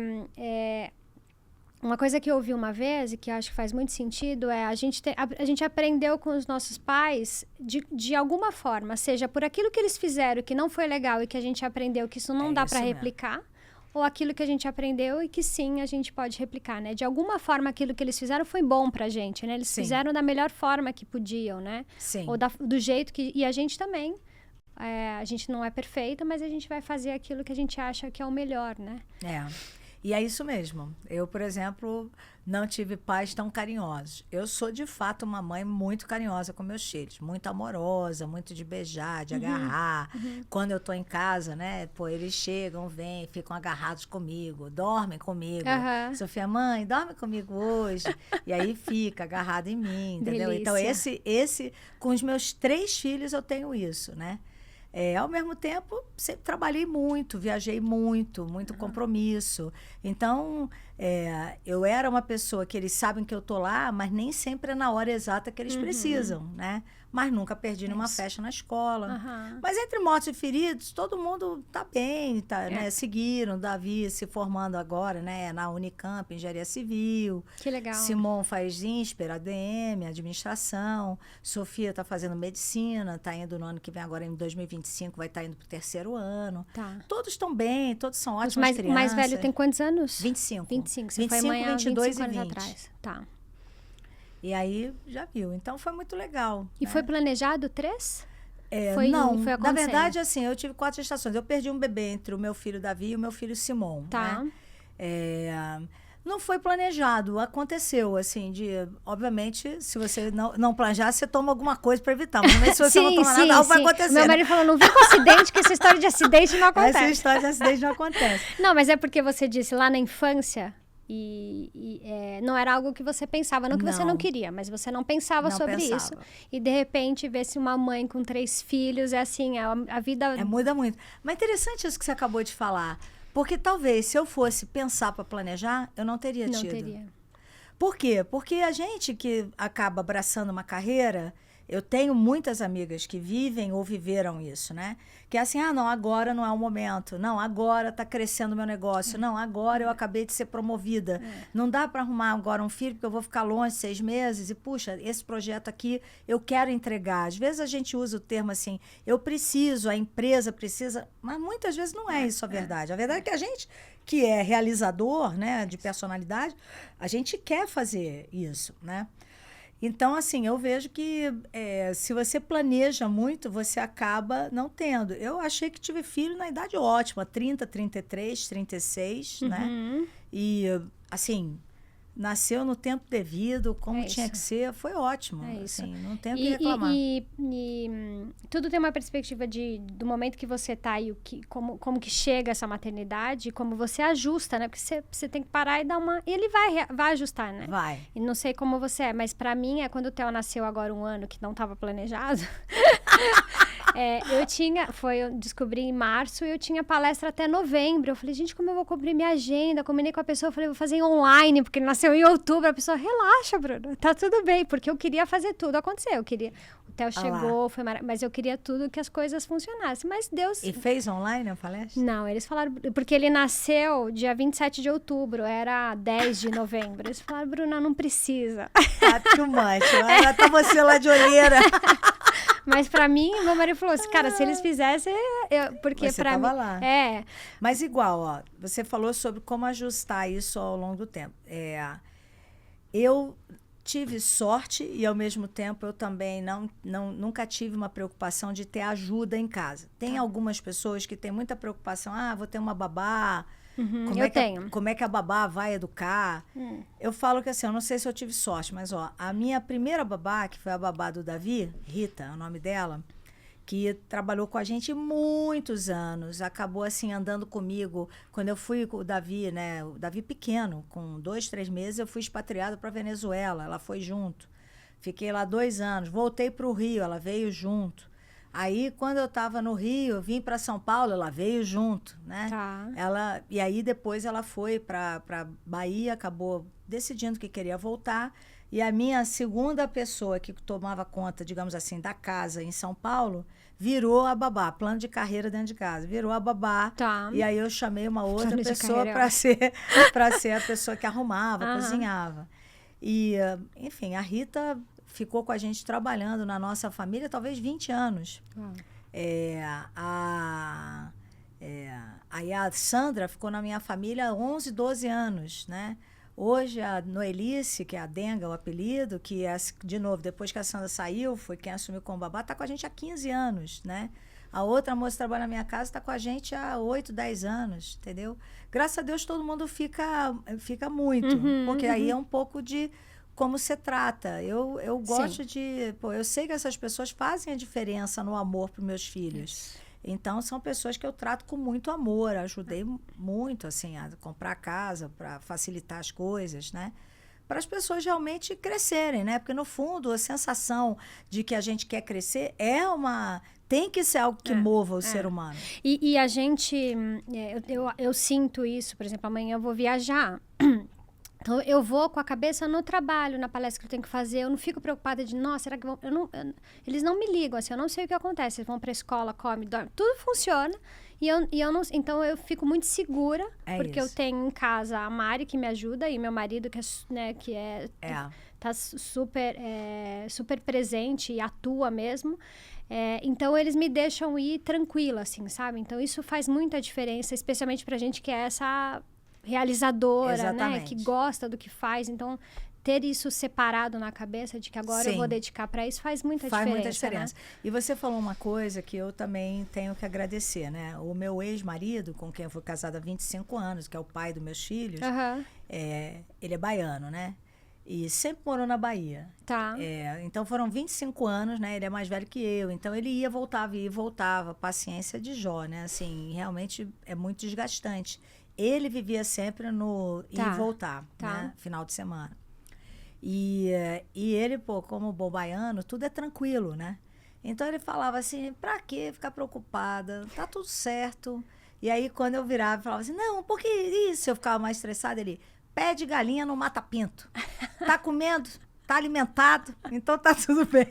Uma coisa que eu ouvi uma vez e que eu acho que faz muito sentido é a gente aprendeu com os nossos pais de alguma forma, seja por aquilo que eles fizeram que não foi legal e que a gente aprendeu que isso não dá para replicar, ou aquilo que a gente aprendeu e que sim, a gente pode replicar, né? De alguma forma, aquilo que eles fizeram foi bom pra gente, né? Eles fizeram da melhor forma que podiam, né? Sim. Ou do jeito que... E a gente também. A gente não é perfeita, mas a gente vai fazer aquilo que a gente acha que é o melhor, né? E é isso mesmo. Eu, por exemplo, não tive pais tão carinhosos. Eu sou, de fato, uma mãe muito carinhosa com meus filhos. Muito amorosa, muito de beijar, de agarrar. Quando eu tô em casa, né? Pô, eles chegam, vêm, ficam agarrados comigo, dormem comigo. Sofia, mãe, dorme comigo hoje. E aí fica agarrado em mim, entendeu? Delícia. Então, com os meus 3 filhos, eu tenho isso, né? Ao mesmo tempo, sempre trabalhei muito, viajei muito compromisso. Então, eu era uma pessoa que eles sabem que eu tô lá, mas nem sempre é na hora exata que eles precisam, né? Mas nunca perdi nenhuma festa na escola. Mas entre mortos e feridos, todo mundo tá bem, né? Seguiram, Davi se formando agora, né? Na Unicamp, Engenharia Civil. Que legal. Simon faz INSPER, ADM, Administração. Sofia tá fazendo Medicina, tá indo no ano que vem, agora em 2025, vai estar indo pro 3º ano. Tá. Todos estão bem, todos são ótimas crianças. O mais velho tem quantos anos? 25. 25. Você 25, foi mãe há 22 25 e 20. anos atrás. Tá. E aí, já viu. Então, foi muito legal. E né? foi planejado 3? Não, foi na verdade, assim, eu tive 4 gestações. Eu perdi um bebê entre o meu filho Davi e o meu filho Simon. Tá. Né? Não foi planejado, aconteceu, assim, obviamente, se você não planejar, você toma alguma coisa para evitar, mas se você não tomar nada, algo vai acontecer. Meu marido falou, não vem com acidente, que essa história de acidente não acontece. Essa história de acidente não acontece. Não, mas é porque você disse lá na infância, não era algo que você pensava, não que você não queria, mas você não pensava sobre isso. E de repente, ver-se uma mãe com 3 filhos, é assim, a vida... Muda muito. Mas interessante isso que você acabou de falar. Porque talvez, se eu fosse pensar para planejar, eu não teria tido. Não teria. Por quê? Porque a gente que acaba abraçando uma carreira, eu tenho muitas amigas que vivem ou viveram isso, né? Que é assim, não, agora não é o momento. Não, agora está crescendo o meu negócio. Não, agora eu acabei de ser promovida. Não dá para arrumar agora um filho, porque eu vou ficar longe 6 meses. E, puxa, esse projeto aqui eu quero entregar. Às vezes a gente usa o termo assim, eu preciso, a empresa precisa. Mas muitas vezes não é isso a verdade. A verdade é que a gente, que é realizador, né, de personalidade, a gente quer fazer isso, né? Então, assim, eu vejo que se você planeja muito, você acaba não tendo. Eu achei que tive filho na idade ótima, 30, 33, 36, né? E, assim, nasceu no tempo devido, como tinha que ser, foi ótimo. Assim, não tem o que reclamar. Tudo tem uma perspectiva do momento que você tá e como que chega essa maternidade, como você ajusta, né? Porque você tem que parar e dar uma... E ele vai ajustar, né? Vai. E não sei como você é, mas pra mim, quando o Theo nasceu agora 1 ano, que não estava planejado... eu descobri em março e eu tinha palestra até novembro. Eu falei, gente, como eu vou cobrir minha agenda? Combinei com a pessoa, eu falei, vou fazer online, porque ele nasceu em outubro. A pessoa, relaxa, Bruna, tá tudo bem, porque eu queria fazer tudo acontecer. O Theo chegou, foi mas eu queria tudo que as coisas funcionassem. Mas Deus... E fez online a palestra? Não, eles falaram, porque ele nasceu dia 27 de outubro, era 10 de novembro. Eles falaram, Bruna, não precisa. Tá too much, tá você lá de olheira. Mas pra mim, meu marido falou assim, cara, se eles fizessem, porque você pra mim... Tava lá. Mas igual, ó, você falou sobre como ajustar isso ao longo do tempo. Eu tive sorte e, ao mesmo tempo, eu também nunca tive uma preocupação de ter ajuda em casa. Tem algumas pessoas que têm muita preocupação, vou ter uma babá... Como é que a babá vai educar? Eu falo que assim, eu não sei se eu tive sorte, mas a minha primeira babá, que foi a babá do Davi, Rita, é o nome dela, que trabalhou com a gente muitos anos, acabou assim andando comigo. Quando eu fui com o Davi, né, o Davi pequeno, com 2, 3 meses, eu fui expatriada para Venezuela, ela foi junto. Fiquei lá 2 anos, voltei para o Rio, ela veio junto. Aí, quando eu estava no Rio, eu vim para São Paulo, ela veio junto, né? E aí, depois, ela foi para Bahia, acabou decidindo que queria voltar. E a minha segunda pessoa que tomava conta, digamos assim, da casa em São Paulo, virou a babá, plano de carreira dentro de casa, virou a babá. Tá. E aí eu chamei uma outra Plano de pessoa carreira, para ser a pessoa que arrumava, Aham. cozinhava. E, enfim, a Rita ficou com a gente trabalhando na nossa família talvez 20 anos. Aí a Sandra ficou na minha família há 11, 12 anos, né? Hoje a Noelice, que é a Denga, o apelido, que é, de novo, depois que a Sandra saiu, foi quem assumiu como babá, está com a gente há 15 anos, né? A outra moça que trabalha na minha casa está com a gente há 8, 10 anos, entendeu? Graças a Deus todo mundo fica muito, porque aí é um pouco de como você trata. Eu gosto de... Pô, eu sei que essas pessoas fazem a diferença no amor para os meus filhos. Então, são pessoas que eu trato com muito amor. Ajudei muito, assim, a comprar casa, para facilitar as coisas, né? Para as pessoas realmente crescerem, né? Porque, no fundo, a sensação de que a gente quer crescer tem que ser algo que mova o ser humano. E a gente... eu sinto isso, por exemplo, amanhã eu vou viajar. Então, eu vou com a cabeça no trabalho, na palestra que eu tenho que fazer. Eu não fico preocupada de, nossa, será que vão... eles não me ligam, assim, eu não sei o que acontece. Eles vão para a escola, comem, dormem, tudo funciona. E eu não... Então, eu fico muito segura, porque eu tenho em casa a Mari, que me ajuda, e meu marido, tá super presente e atua mesmo. Então, eles me deixam ir tranquila, assim, sabe? Então, isso faz muita diferença, especialmente pra gente que é essa... realizadora, Exatamente. né? Que gosta do que faz. Então, ter isso separado na cabeça de que agora eu vou dedicar para isso faz muita diferença. Faz muita diferença. Né? E você falou uma coisa que eu também tenho que agradecer, né? O meu ex-marido, com quem eu fui casada há 25 anos, que é o pai dos meus filhos, ele é baiano, né? E sempre morou na Bahia. Tá. Então, foram 25 anos, né? Ele é mais velho que eu. Então, ele ia, voltava. Paciência de Jó, né? Assim, realmente é muito desgastante. Ele vivia sempre no ir e voltar, né? Final de semana. E ele, como bom baiano, tudo é tranquilo, né? Então, ele falava assim, pra que ficar preocupada? Tá tudo certo. E aí, quando eu virava, eu falava assim, não, por que isso? Eu ficava mais estressada, ele, pé de galinha não mata pinto. Tá comendo? Tá alimentado? Então, tá tudo bem.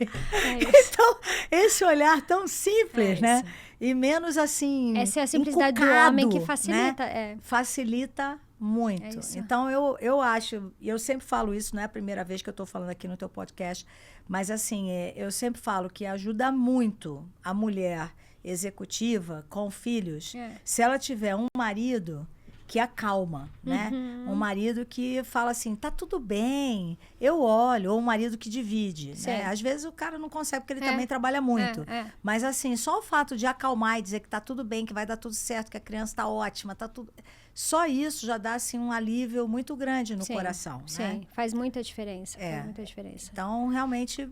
Então, esse olhar tão simples, né? E menos assim. Essa é a simplicidade do homem que facilita. Né? Facilita muito. Então, eu acho, e eu sempre falo isso, não é a primeira vez que eu estou falando aqui no teu podcast, mas assim, eu sempre falo que ajuda muito a mulher executiva com filhos, se ela tiver um marido que acalma, né? Um marido que fala assim, tá tudo bem, eu olho, ou um marido que divide, né? Às vezes o cara não consegue, porque ele também trabalha muito. Mas assim, só o fato de acalmar e dizer que tá tudo bem, que vai dar tudo certo, que a criança tá ótima, tá tudo... Só isso já dá, assim, um alívio muito grande no coração, né? Faz muita diferença, faz muita diferença. Então, realmente...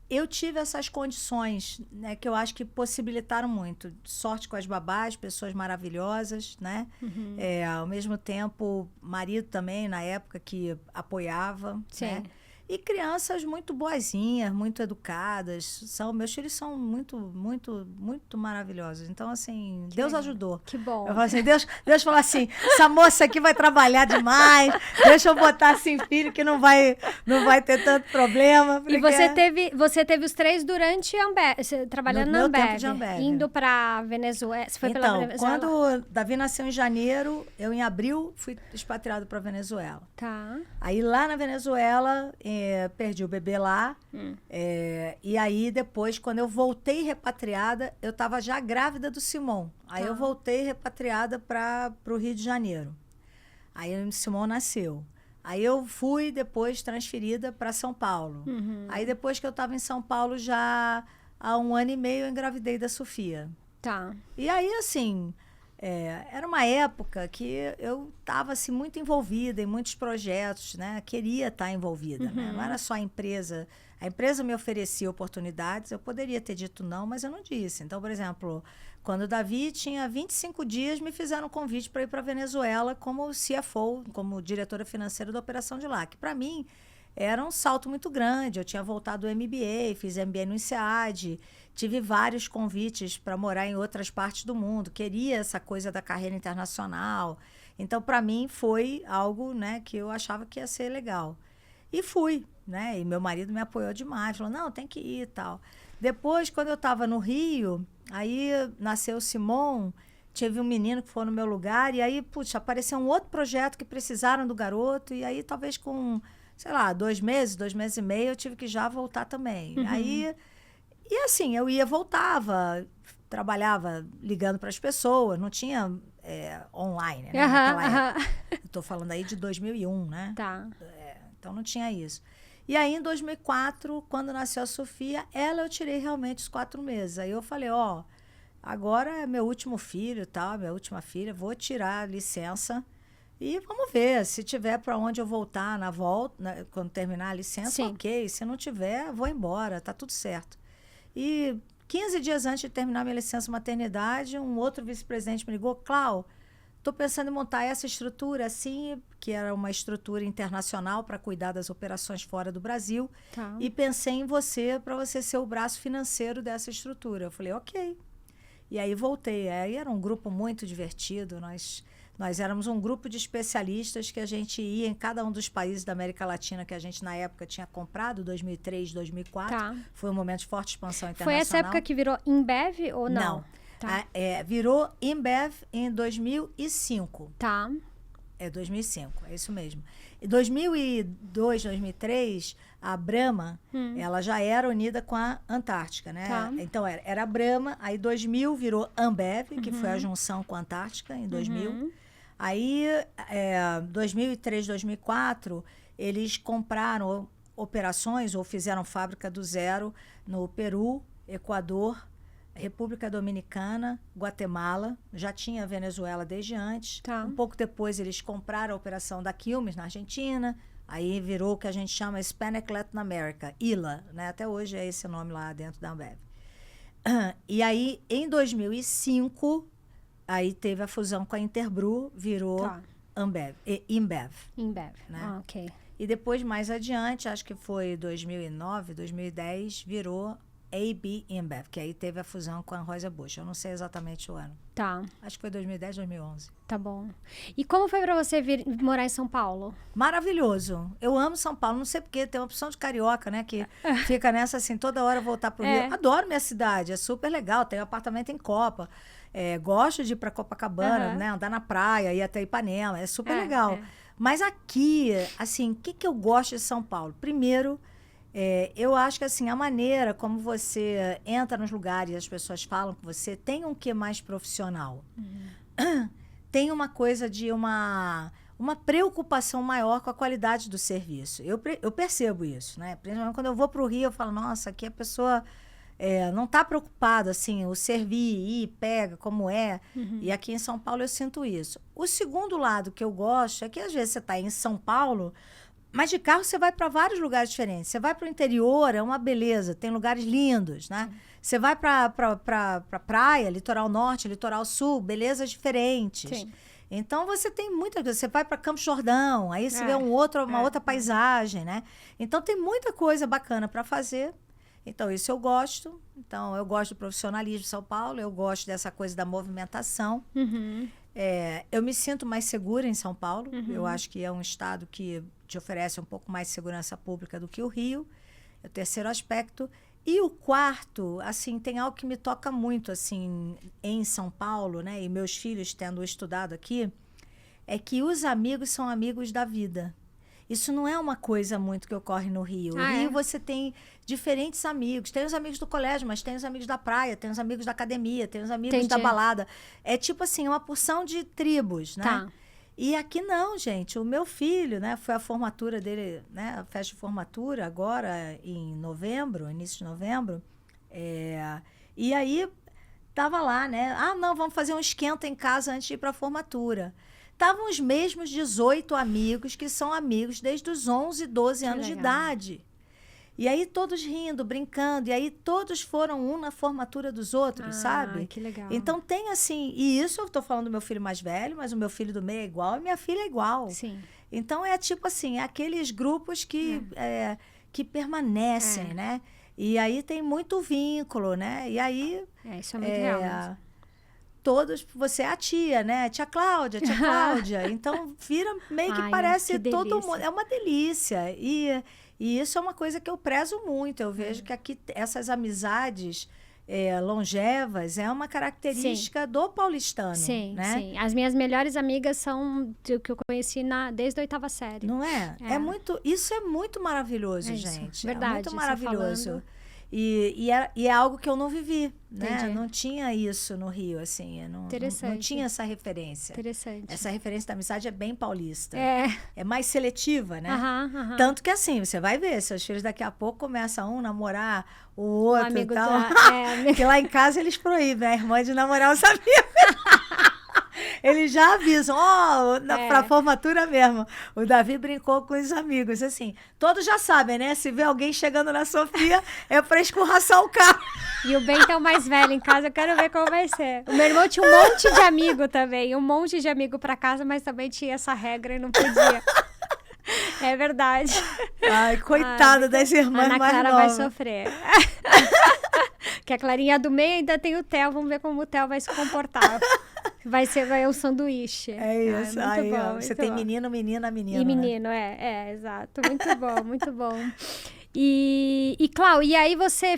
eu tive essas condições, né, que eu acho que possibilitaram muito. Sorte com as babás, pessoas maravilhosas, né? Ao mesmo tempo, marido também, na época, que apoiava, né? E crianças muito boazinhas, muito educadas. Meus filhos são muito, muito, muito maravilhosos. Então, assim, Deus ajudou. Que bom. Eu falo assim, Deus falou assim, essa moça aqui vai trabalhar demais, deixa eu botar assim, filho, que não vai ter tanto problema. Porque... E você teve os 3 durante a Ambev, trabalhando na Ambev, indo para Venezuela. Você foi pela Venezuela? Quando o Davi nasceu em janeiro, eu em abril fui expatriado para Venezuela. Tá. Aí lá na Venezuela... perdi o bebê lá. E aí, depois, quando eu voltei repatriada, eu estava já grávida do Simão. Aí eu voltei repatriada para o Rio de Janeiro. Aí o Simão nasceu. Aí eu fui depois transferida para São Paulo. Aí depois que eu estava em São Paulo, já há 1 ano e meio, eu engravidei da Sofia. Tá. E aí, assim... era uma época que eu estava assim, muito envolvida em muitos projetos, né? Queria estar envolvida, né? Não era só a empresa. A empresa me oferecia oportunidades, eu poderia ter dito não, mas eu não disse. Então, por exemplo, quando o Davi tinha 25 dias, me fizeram um convite para ir para a Venezuela como CFO, como diretora financeira da operação de lá, que para mim era um salto muito grande. Eu tinha voltado do MBA, fiz MBA no INSEAD, tive vários convites para morar em outras partes do mundo, queria essa coisa da carreira internacional. Então, para mim, foi algo, né, que eu achava que ia ser legal. E fui, né? E meu marido me apoiou demais, falou, não, tem que ir e tal. Depois, quando eu estava no Rio, aí nasceu o Simon, tive um menino que foi no meu lugar, e aí, putz, apareceu um outro projeto que precisaram do garoto, e aí talvez com, sei lá, 2 meses e meio, eu tive que já voltar também. Aí, e assim, eu ia, voltava, trabalhava ligando para as pessoas, não tinha online, né, naquela época. Eu estou falando aí de 2001, né? Tá. Então não tinha isso. E aí, em 2004, quando nasceu a Sofia, eu tirei realmente os 4 meses. Aí eu falei, ó, agora é meu último filho e tal, minha última filha, vou tirar a licença e vamos ver. Se tiver para onde eu voltar na volta, quando terminar a licença, Sim. ok. Se não tiver, vou embora, tá tudo certo. E 15 dias antes de terminar minha licença maternidade, um outro vice-presidente me ligou, Clau, estou pensando em montar essa estrutura assim, que era uma estrutura internacional para cuidar das operações fora do Brasil. Tá. E pensei em você para você ser o braço financeiro dessa estrutura. Eu falei, ok. E aí voltei. Aí era um grupo muito divertido. Nós éramos um grupo de especialistas que a gente ia em cada um dos países da América Latina que a gente, na época, tinha comprado, 2003, 2004. Tá. Foi um momento de forte expansão internacional. Foi essa época que virou Embev ou não? Não. Tá. Virou Embev em 2005. Tá. 2005, é isso mesmo. Em 2002, 2003, a Brahma, ela já era unida com a Antártica, né? Tá. Então, era a Brahma, aí 2000 virou Ambev, que foi a junção com a Antártica, em 2000. Aí, 2003, 2004, eles compraram operações ou fizeram fábrica do zero no Peru, Equador, República Dominicana, Guatemala, já tinha a Venezuela desde antes. Tá. Um pouco depois eles compraram a operação da Quilmes na Argentina, aí virou o que a gente chama Hispanic Latin America, ILA, né? Até hoje é esse nome lá dentro da Ambev. E aí, em 2005, aí teve a fusão com a Interbrew, virou Tá. Embev. Embev. Né? Ah, ok. E depois, mais adiante, acho que foi 2009, 2010, virou AB InBev, que aí teve a fusão com a Anheuser-Busch. Eu não sei exatamente o ano. Tá. Acho que foi 2010, 2011. Tá bom. E como foi pra você vir morar em São Paulo? Maravilhoso. Eu amo São Paulo. Não sei porque tem uma opção de carioca, né? Que fica nessa assim, toda hora voltar pro Rio. Adoro minha cidade. É super legal. Tenho apartamento em Copa. Gosto de ir pra Copacabana, né? Andar na praia, ir até Ipanema. É super legal. Mas aqui, assim, o que eu gosto de São Paulo? Primeiro, eu acho que assim, a maneira como você entra nos lugares e as pessoas falam com você tem um quê mais profissional. Tem uma coisa de uma preocupação maior com a qualidade do serviço. Eu percebo isso, né? Principalmente quando eu vou para o Rio, eu falo, nossa, aqui a pessoa não está preocupada, assim, o servir, ir, pega, como é. E aqui em São Paulo eu sinto isso. O segundo lado que eu gosto é que às vezes você está em São Paulo, mas de carro você vai para vários lugares diferentes. Você vai para o interior, é uma beleza, tem lugares lindos, né? Você vai para praia, litoral norte, litoral sul, belezas diferentes. Sim. Então você tem muita coisa. Você vai para Campos Jordão, aí você vê uma outra paisagem, né? Então tem muita coisa bacana para fazer. Então isso eu gosto. Então eu gosto do profissionalismo de São Paulo, eu gosto dessa coisa da movimentação. Eu me sinto mais segura em São Paulo. Eu acho que é um estado que te oferece um pouco mais de segurança pública do que o Rio. É o terceiro aspecto. E o quarto, assim, tem algo que me toca muito, assim, em São Paulo, né? E meus filhos tendo estudado aqui, é que os amigos são amigos da vida. Isso não é uma coisa muito que ocorre no Rio. No Rio você tem diferentes amigos. Tem os amigos do colégio, mas tem os amigos da praia, tem os amigos da academia, tem os amigos da balada. É tipo assim, uma porção de tribos, né? Tá. E aqui não, gente. O meu filho, né? Foi a formatura dele, né? A festa de formatura agora em novembro, início de novembro. E aí tava lá, né? Ah, não, vamos fazer um esquenta em casa antes de ir para a formatura. Estavam os mesmos 18 amigos que são amigos desde os 11, 12 anos de idade. E aí todos rindo, brincando, e aí todos foram um na formatura dos outros, sabe? Que legal. Então tem assim, e isso eu estou falando do meu filho mais velho, mas o meu filho do meio é igual e minha filha é igual. Sim. Então é tipo assim, aqueles grupos que permanecem, né? E aí tem muito vínculo, né? E aí... isso é muito real mesmo. todos, você é a tia, né? Tia Cláudia, tia Cláudia. Então, vira meio que parece que todo delícia. mundo. É uma delícia. E isso é uma coisa que eu prezo muito. Eu vejo que aqui essas amizades longevas é uma característica do paulistano, Sim, né? sim. As minhas melhores amigas são do que eu conheci desde a 8ª série. Não é? Isso é muito maravilhoso, isso, gente. verdade, É muito você maravilhoso. falando. E é algo que eu não vivi, né? Entendi. Não tinha isso no Rio, assim. Eu não tinha essa referência. Interessante. Essa referência da amizade é bem paulista. É mais seletiva, né? Tanto que assim, você vai ver, seus filhos daqui a pouco começam a namorar o outro amigo e tal. Porque lá em casa eles proíbem a irmã de namorar os amigos. Eles já avisam, pra formatura mesmo. O Davi brincou com os amigos, assim. Todos já sabem, né? Se vê alguém chegando na Sofia, é pra escorraçar o carro. E o Bento é o mais velho em casa, eu quero ver como vai ser. O meu irmão tinha um monte de amigo também, um monte de amigo pra casa, mas também tinha essa regra e não podia. É verdade. Ai, coitada das irmãs Ana mais Clara novas. vai sofrer. Que a Clarinha do meio ainda tem o Theo, vamos ver como o Theo vai se comportar. Vai um sanduíche. É isso. Muito Aí, bom, você muito tem bom. menino, menina, menino. E menino, exato. Muito bom, muito bom. E Clau, e aí você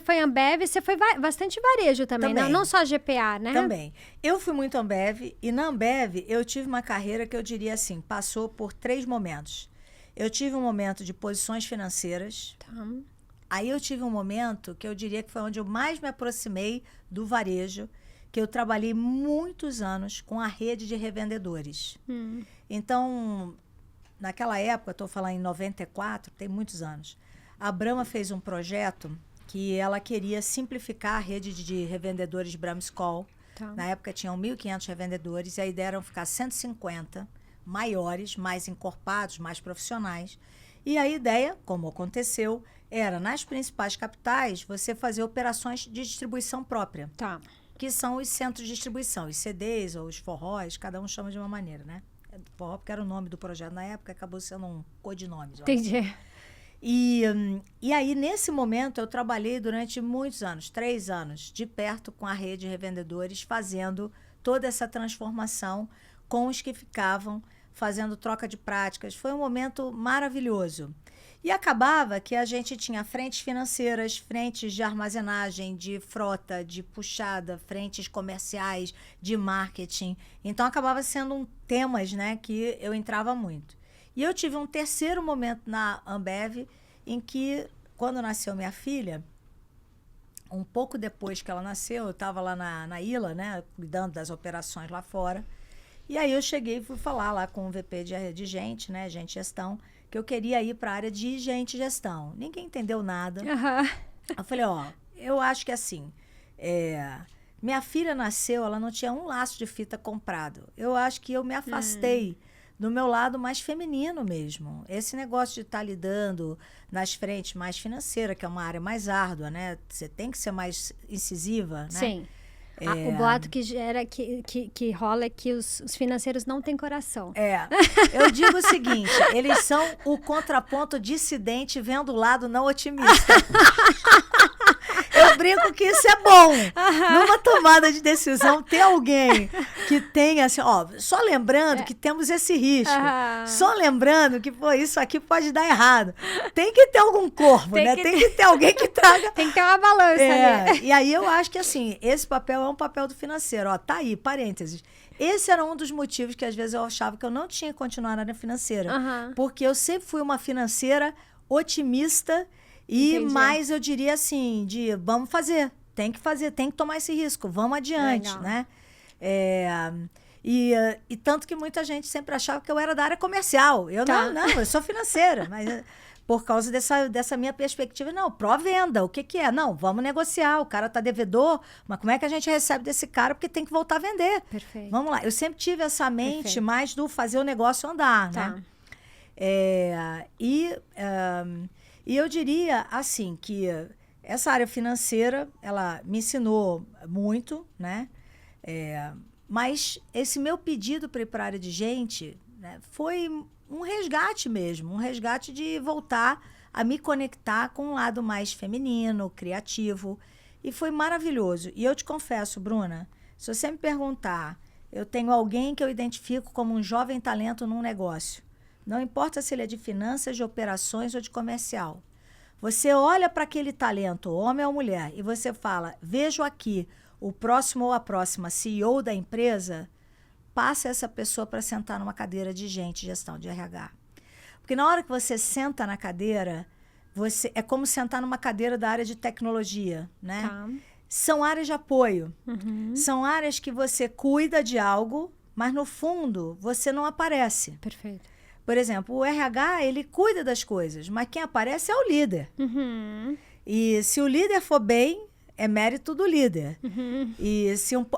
foi Ambev, você foi bastante varejo também, Também. Não só GPA, né? Também. Eu fui muito Ambev e na Ambev eu tive uma carreira que eu diria assim, passou por 3 momentos. Eu tive um momento de posições financeiras. Tá. Aí eu tive um momento que eu diria que foi onde eu mais me aproximei do varejo, que eu trabalhei muitos anos com a rede de revendedores. Então, naquela época, estou falando em 94, tem muitos anos, a Brahma fez um projeto que ela queria simplificar a rede de revendedores Brahma Skol. Tá. Na época tinham 1.500 revendedores e a ideia era ficar 150 maiores, mais encorpados, mais profissionais. E a ideia, como aconteceu, era nas principais capitais você fazer operações de distribuição própria. Tá. Que são os centros de distribuição, os CDs ou os forróis, cada um chama de uma maneira, né? Forró, porque era o nome do projeto na época, acabou sendo um codinome. Entendi. E aí, nesse momento, eu trabalhei durante muitos anos, 3 anos, de perto com a rede de revendedores, fazendo toda essa transformação com os que ficavam, fazendo troca de práticas. Foi um momento maravilhoso. E acabava que a gente tinha frentes financeiras, frentes de armazenagem, de frota, de puxada, frentes comerciais, de marketing. Então, acabava sendo temas, né, que eu entrava muito. E eu tive um terceiro momento na Ambev, em que, quando nasceu minha filha, um pouco depois que ela nasceu, eu estava lá na Ilha, né, cuidando das operações lá fora. E aí eu cheguei e fui falar lá com o VP de gente, né, gente gestão, que eu queria ir para a área de gente e gestão. Ninguém entendeu nada. Eu falei, eu acho que assim, minha filha nasceu, ela não tinha um laço de fita comprado. Eu acho que eu me afastei do meu lado mais feminino mesmo. Esse negócio de estar lidando nas frentes mais financeiras, que é uma área mais árdua, né? Você tem que ser mais incisiva, né? Sim. O boato que rola é que os financeiros não têm coração. Eu digo o seguinte, eles são o contraponto dissidente vendo o lado não otimista. Eu brinco que isso é bom. Numa tomada de decisão, ter alguém que tenha assim, só lembrando que temos esse risco. Só lembrando que, isso aqui pode dar errado. Tem que ter algum corpo, né? Tem que ter alguém que traga. Tem que ter uma balança ali. E aí eu acho que, assim, esse papel é um papel do financeiro. Tá aí, parênteses. Esse era um dos motivos que, às vezes, eu achava que eu não tinha que continuar na área financeira. Porque eu sempre fui uma financeira otimista e mais, eu diria assim, vamos fazer, tem que tomar esse risco, vamos adiante, né? E tanto que muita gente sempre achava que eu era da área comercial. Eu não, eu sou financeira, mas por causa dessa minha perspectiva, não, pró-venda, o que é? Não, vamos negociar, o cara tá devedor, mas como é que a gente recebe desse cara? Porque tem que voltar a vender. Perfeito. Vamos lá, eu sempre tive essa mente mais do fazer o negócio andar, né? E eu diria, assim, que essa área financeira, ela me ensinou muito, né? Mas esse meu pedido para ir para a área de gente, né, foi um resgate mesmo, um resgate de voltar a me conectar com um lado mais feminino, criativo. E foi maravilhoso. E eu te confesso, Bruna, Se você me perguntar, eu tenho alguém que eu identifico como um jovem talento num negócio. Não importa se ele é de finanças, de operações ou de comercial. Você olha para aquele talento, homem ou mulher, e você fala, vejo aqui o próximo ou a próxima CEO da empresa, passa essa pessoa para sentar numa cadeira de gestão de RH. Porque na hora que você senta na cadeira, é como sentar numa cadeira da área de tecnologia, né? Tá. São áreas de apoio. São áreas que você cuida de algo, mas no fundo você não aparece. Perfeito. Por exemplo, o RH, ele cuida das coisas, mas quem aparece é o líder. E se o líder for bem, é mérito do líder. E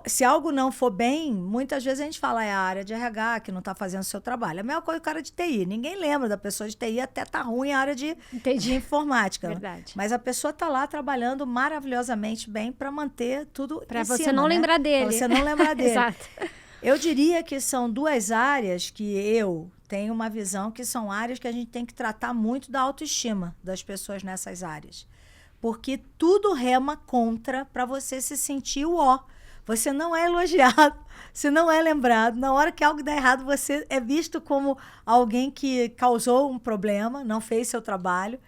se algo não for bem, muitas vezes a gente fala, é a área de RH que não está fazendo o seu trabalho. É a mesma coisa o cara de TI. Ninguém lembra da pessoa de TI, até tá ruim a área de informática. Verdade. Mas a pessoa está lá trabalhando maravilhosamente bem para manter tudo para você não lembrar dele. Para você não lembrar dele. Exato. Eu diria que são duas áreas que eu tenho uma visão que são áreas que a gente tem que tratar muito da autoestima das pessoas nessas áreas. Porque tudo rema contra para você se sentir o ó. Você não é elogiado, você não é lembrado. Na hora que algo dá errado, você é visto como alguém que causou um problema, não fez seu trabalho.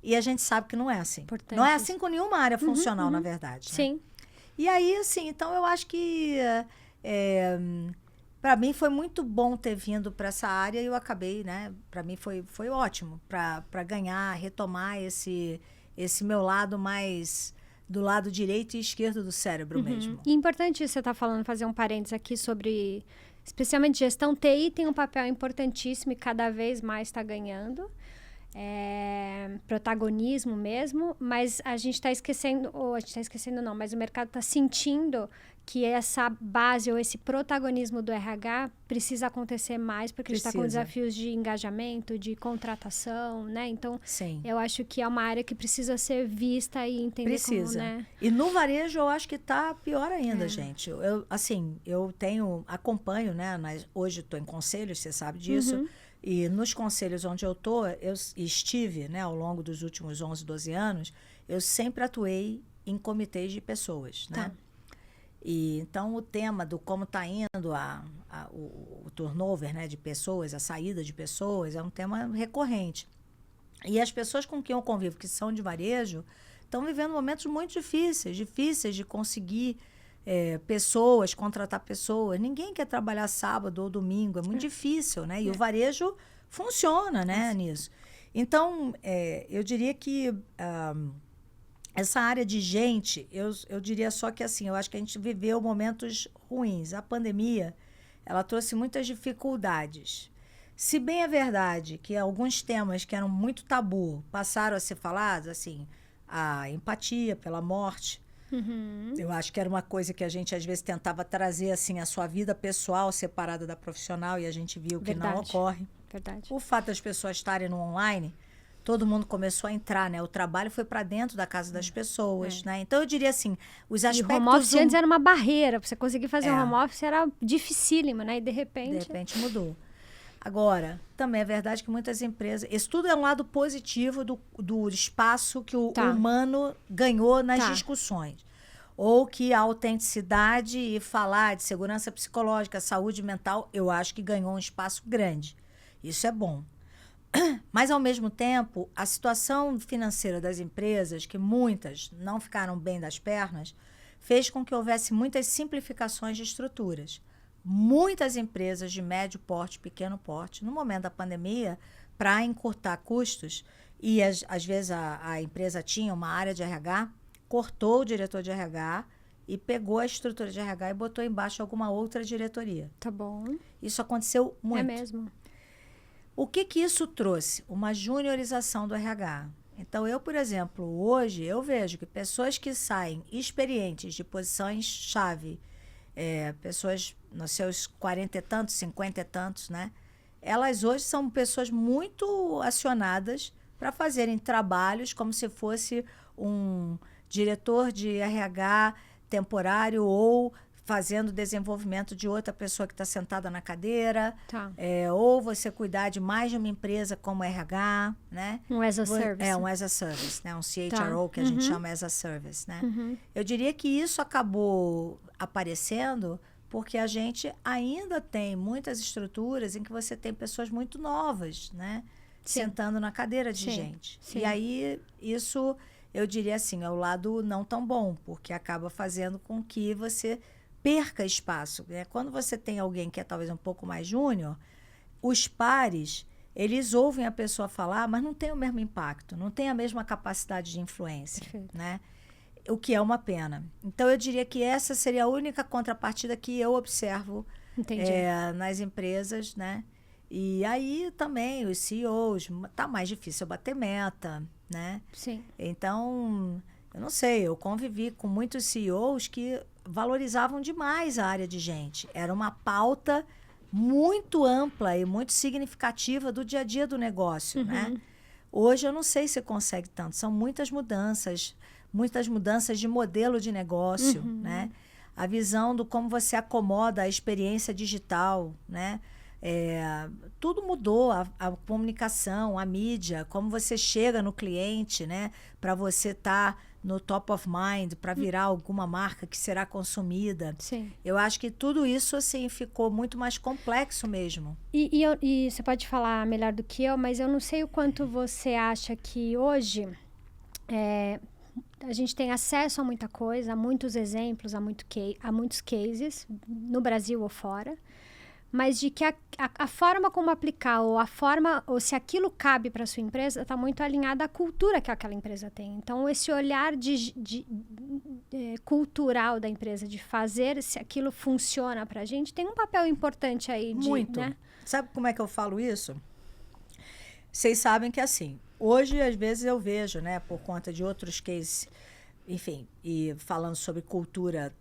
E a gente sabe que não é assim. Importante. Não é assim com nenhuma área funcional, na verdade. Né? Sim. E aí, assim, então eu acho que para mim foi muito bom ter vindo para essa área e eu acabei, né? Para mim foi ótimo para ganhar, retomar esse meu lado mais do lado direito e esquerdo do cérebro mesmo. E importante você estar falando, fazer um parênteses aqui sobre, especialmente gestão. TI tem um papel importantíssimo e cada vez mais está ganhando. Protagonismo mesmo, mas a gente está esquecendo, mas o mercado está sentindo que essa base ou esse protagonismo do RH precisa acontecer mais, porque a gente está com desafios de engajamento, de contratação, né? Então, eu acho que é uma área que precisa ser vista e entender como, né? E no varejo eu acho que está pior ainda, gente. Eu acompanho, né? Hoje estou em conselhos, você sabe disso. E nos conselhos onde eu estive, né, ao longo dos últimos 11, 12 anos, eu sempre atuei em comitês de pessoas, né? E então o tema do como está indo o turnover, né, de pessoas, a saída de pessoas, é um tema recorrente. E as pessoas com quem eu convivo, que são de varejo, estão vivendo momentos muito difíceis de conseguir pessoas, contratar pessoas. Ninguém quer trabalhar sábado ou domingo, é muito difícil, né? E o varejo funciona, né, nisso. Então, eu diria que essa área de gente, eu diria só que assim, eu acho que a gente viveu momentos ruins. A pandemia, ela trouxe muitas dificuldades. Se bem é verdade que alguns temas que eram muito tabu passaram a ser falados, assim, a empatia pela morte, eu acho que era uma coisa que a gente às vezes tentava trazer assim a sua vida pessoal separada da profissional e a gente viu que não ocorre. Verdade. O fato das pessoas estarem no online, todo mundo começou a entrar, né? O trabalho foi para dentro da casa das pessoas, né? Então eu diria assim, os aspectos... E o home office antes era uma barreira, para você conseguir fazer um home office era dificílimo, né? E de repente mudou. Agora, também é verdade que muitas empresas... Isso tudo é um lado positivo do espaço que o humano ganhou nas discussões. Ou que a autenticidade e falar de segurança psicológica, saúde mental, eu acho que ganhou um espaço grande. Isso é bom. Mas, ao mesmo tempo, a situação financeira das empresas, que muitas não ficaram bem das pernas, fez com que houvesse muitas simplificações de estruturas. Muitas empresas de médio porte, pequeno porte, no momento da pandemia, para encurtar custos, e às vezes a empresa tinha uma área de RH, cortou o diretor de RH e pegou a estrutura de RH e botou embaixo alguma outra diretoria. Tá bom. Isso aconteceu muito. É mesmo. O que isso trouxe? Uma juniorização do RH. Então, eu, por exemplo, hoje eu vejo que pessoas que saem experientes de posições-chave, pessoas nos seus 40 e tantos, 50 e tantos, né? Elas hoje são pessoas muito acionadas para fazerem trabalhos como se fosse um diretor de RH temporário ou fazendo o desenvolvimento de outra pessoa que está sentada na cadeira, Tá. ou você cuidar de mais de uma empresa como RH, né? Um as a service. Um as a service, né? Um CHRO, Tá. que a gente chama as a service, né? Uhum. Eu diria que isso acabou aparecendo porque a gente ainda tem muitas estruturas em que você tem pessoas muito novas, né? Sim. Sentando na cadeira de Sim, gente. sim. E aí, isso, eu diria assim, é o lado não tão bom, porque acaba fazendo com que você perca espaço, né? Quando você tem alguém que é talvez um pouco mais júnior, os pares, eles ouvem a pessoa falar, mas não tem o mesmo impacto, não tem a mesma capacidade de influência, Perfeito. né? O que é uma pena. Então, eu diria que essa seria a única contrapartida que eu observo Entendi. nas empresas, né? E aí também os CEOs, tá mais difícil bater meta, né? Sim. Então, eu não sei, eu convivi com muitos CEOs que valorizavam demais a área de gente. Era uma pauta muito ampla e muito significativa do dia a dia do negócio, né? Hoje eu não sei se consegue tanto. São muitas mudanças de modelo de negócio, né? A visão do como você acomoda a experiência digital, né? Tudo mudou, a comunicação, a mídia, como você chega no cliente, né? Para você estar no top of mind, para virar alguma marca que será consumida. Sim. Eu acho que tudo isso assim ficou muito mais complexo mesmo. E você pode falar melhor do que eu, mas eu não sei o quanto você acha que hoje a gente tem acesso a muita coisa, a muitos exemplos, a muitos cases, no Brasil ou fora, mas de que a forma como aplicar, ou se aquilo cabe para sua empresa, está muito alinhada à cultura que aquela empresa tem. Então, esse olhar cultural da empresa, de fazer se aquilo funciona para a gente, tem um papel importante aí. Muito. Né? Sabe como é que eu falo isso? Vocês sabem que assim, hoje às vezes eu vejo, né, por conta de outros cases, enfim, e falando sobre cultura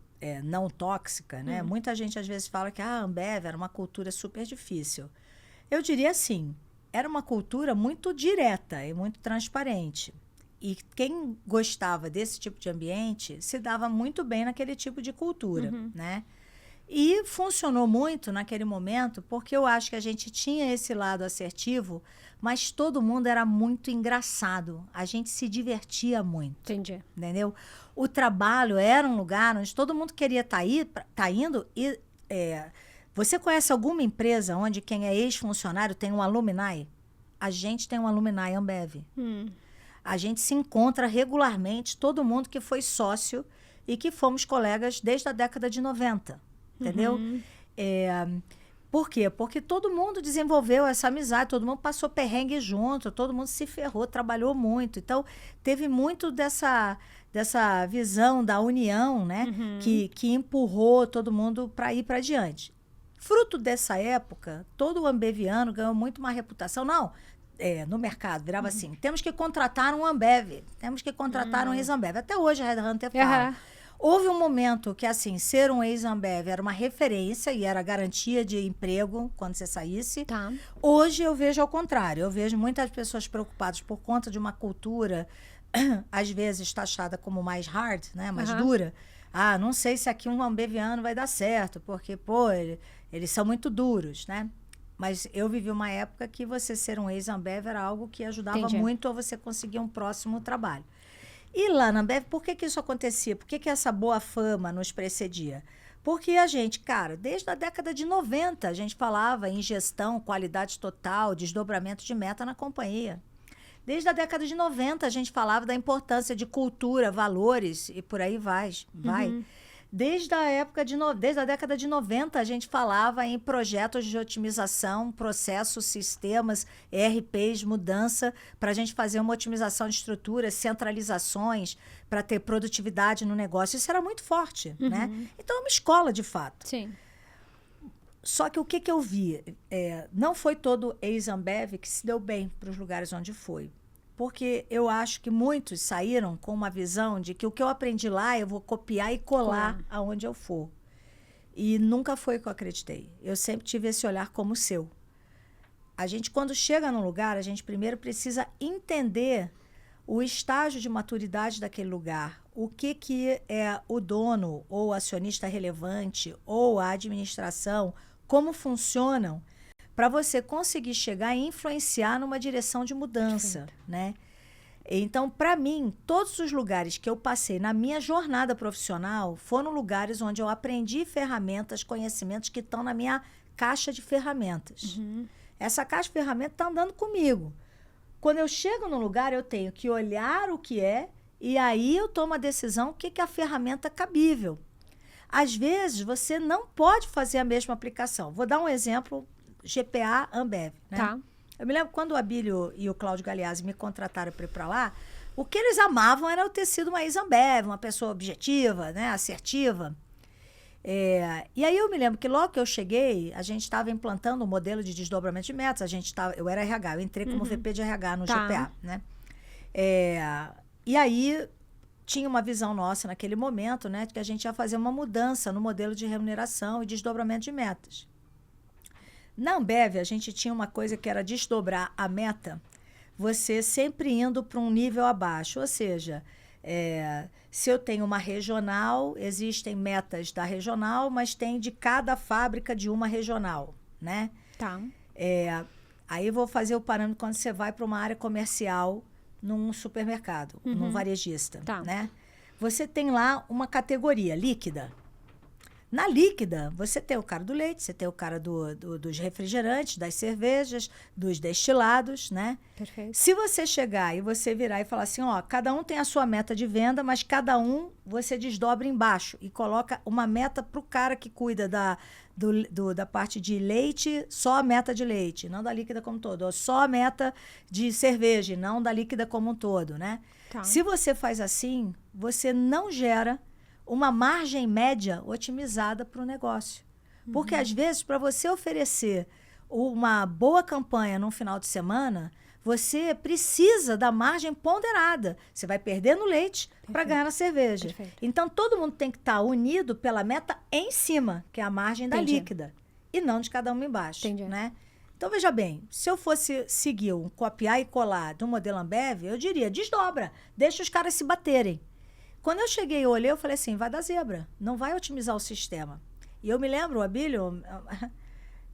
não tóxica, né? Muita gente às vezes fala que a Ambev era uma cultura super difícil. Eu diria assim, era uma cultura muito direta e muito transparente. E quem gostava desse tipo de ambiente se dava muito bem naquele tipo de cultura, né? E funcionou muito naquele momento porque eu acho que a gente tinha esse lado assertivo, mas todo mundo era muito engraçado. A gente se divertia muito. Entendi. Entendeu? O trabalho era um lugar onde todo mundo queria tá indo. E, você conhece alguma empresa onde quem é ex-funcionário tem um alumni? A gente tem um alumni Ambev. A gente se encontra regularmente, todo mundo que foi sócio e que fomos colegas desde a década de 90. Entendeu? Por quê? Porque todo mundo desenvolveu essa amizade, todo mundo passou perrengue junto, todo mundo se ferrou, trabalhou muito. Então, teve muito dessa visão da união, né? Que empurrou todo mundo para ir para adiante. Fruto dessa época, todo o ambeviano ganhou muito uma reputação. Não, no mercado, virava assim, temos que contratar um Ambev, temos que contratar um ex-Ambev. Até hoje a Red Hunter fala. Houve um momento que, assim, ser um ex-Ambev era uma referência e era garantia de emprego quando você saísse. Tá. Hoje eu vejo ao contrário. Eu vejo muitas pessoas preocupadas por conta de uma cultura, às vezes taxada como mais hard, né? Mais dura. Ah, não sei se aqui um ambeviano vai dar certo, porque, pô, eles são muito duros, né? Mas eu vivi uma época que você ser um ex-Ambev era algo que ajudava muito a você conseguir um próximo trabalho. E lá na Ambev, por que isso acontecia? Por que essa boa fama nos precedia? Porque a gente, cara, desde a década de 90, a gente falava em gestão, qualidade total, desdobramento de meta na companhia. Desde a década de 90, a gente falava da importância de cultura, valores e por aí vai. Desde a década de 90, a gente falava em projetos de otimização, processos, sistemas, ERPs, mudança, para a gente fazer uma otimização de estruturas, centralizações, para ter produtividade no negócio. Isso era muito forte, né? Então, é uma escola, de fato. Sim. Só que o que eu vi? Não foi todo ex-Ambev que se deu bem para os lugares onde foi. Porque eu acho que muitos saíram com uma visão de que o que eu aprendi lá eu vou copiar e colar aonde eu for. E nunca foi o que eu acreditei. Eu sempre tive esse olhar como seu. A gente, quando chega num lugar, a gente primeiro precisa entender o estágio de maturidade daquele lugar, o que é o dono ou acionista relevante ou a administração, como funcionam, para você conseguir chegar e influenciar numa direção de mudança, né? Então, para mim, todos os lugares que eu passei na minha jornada profissional foram lugares onde eu aprendi ferramentas, conhecimentos que estão na minha caixa de ferramentas. Essa caixa de ferramentas está andando comigo. Quando eu chego num lugar, eu tenho que olhar o que é e aí eu tomo a decisão o que é a ferramenta cabível. Às vezes, você não pode fazer a mesma aplicação. Vou dar um exemplo, GPA Ambev, né? Tá. Eu me lembro quando o Abílio e o Cláudio Galeazzi me contrataram para ir para lá, o que eles amavam era eu ter sido uma ex-Ambev, uma pessoa objetiva, né, assertiva. E aí eu me lembro que logo que eu cheguei, a gente estava implantando um modelo de desdobramento de metas. Eu era RH, eu entrei como VP de RH no GPA, né? E aí tinha uma visão nossa naquele momento, né, de que a gente ia fazer uma mudança no modelo de remuneração e desdobramento de metas. Na Ambev, a gente tinha uma coisa que era desdobrar a meta, você sempre indo para um nível abaixo. Ou seja, se eu tenho uma regional, existem metas da regional, mas tem de cada fábrica de uma regional, né? Tá. Aí eu vou fazer o parâmetro quando você vai para uma área comercial num supermercado, num varejista, né? Você tem lá uma categoria líquida. Na líquida, você tem o cara do leite, você tem o cara dos refrigerantes, das cervejas, dos destilados, né? Perfeito. Se você chegar e você virar e falar assim, ó, cada um tem a sua meta de venda, mas cada um você desdobra embaixo e coloca uma meta para o cara que cuida da parte de leite, só a meta de leite, não da líquida como um todo, ou só a meta de cerveja, não da líquida como um todo, né? Tá. Se você faz assim, você não gera uma margem média otimizada para o negócio. Porque, às vezes, para você oferecer uma boa campanha num final de semana, você precisa da margem ponderada. Você vai perder no leite para ganhar na cerveja. Perfeito. Então, todo mundo tem que estar unido pela meta em cima, que é a margem da líquida, e não de cada um embaixo. Né? Então, veja bem, se eu fosse seguir um copiar e colar do modelo Ambev, eu diria, desdobra, deixa os caras se baterem. Quando eu cheguei e olhei, eu falei assim, vai dar zebra, não vai otimizar o sistema. E eu me lembro, o Abílio,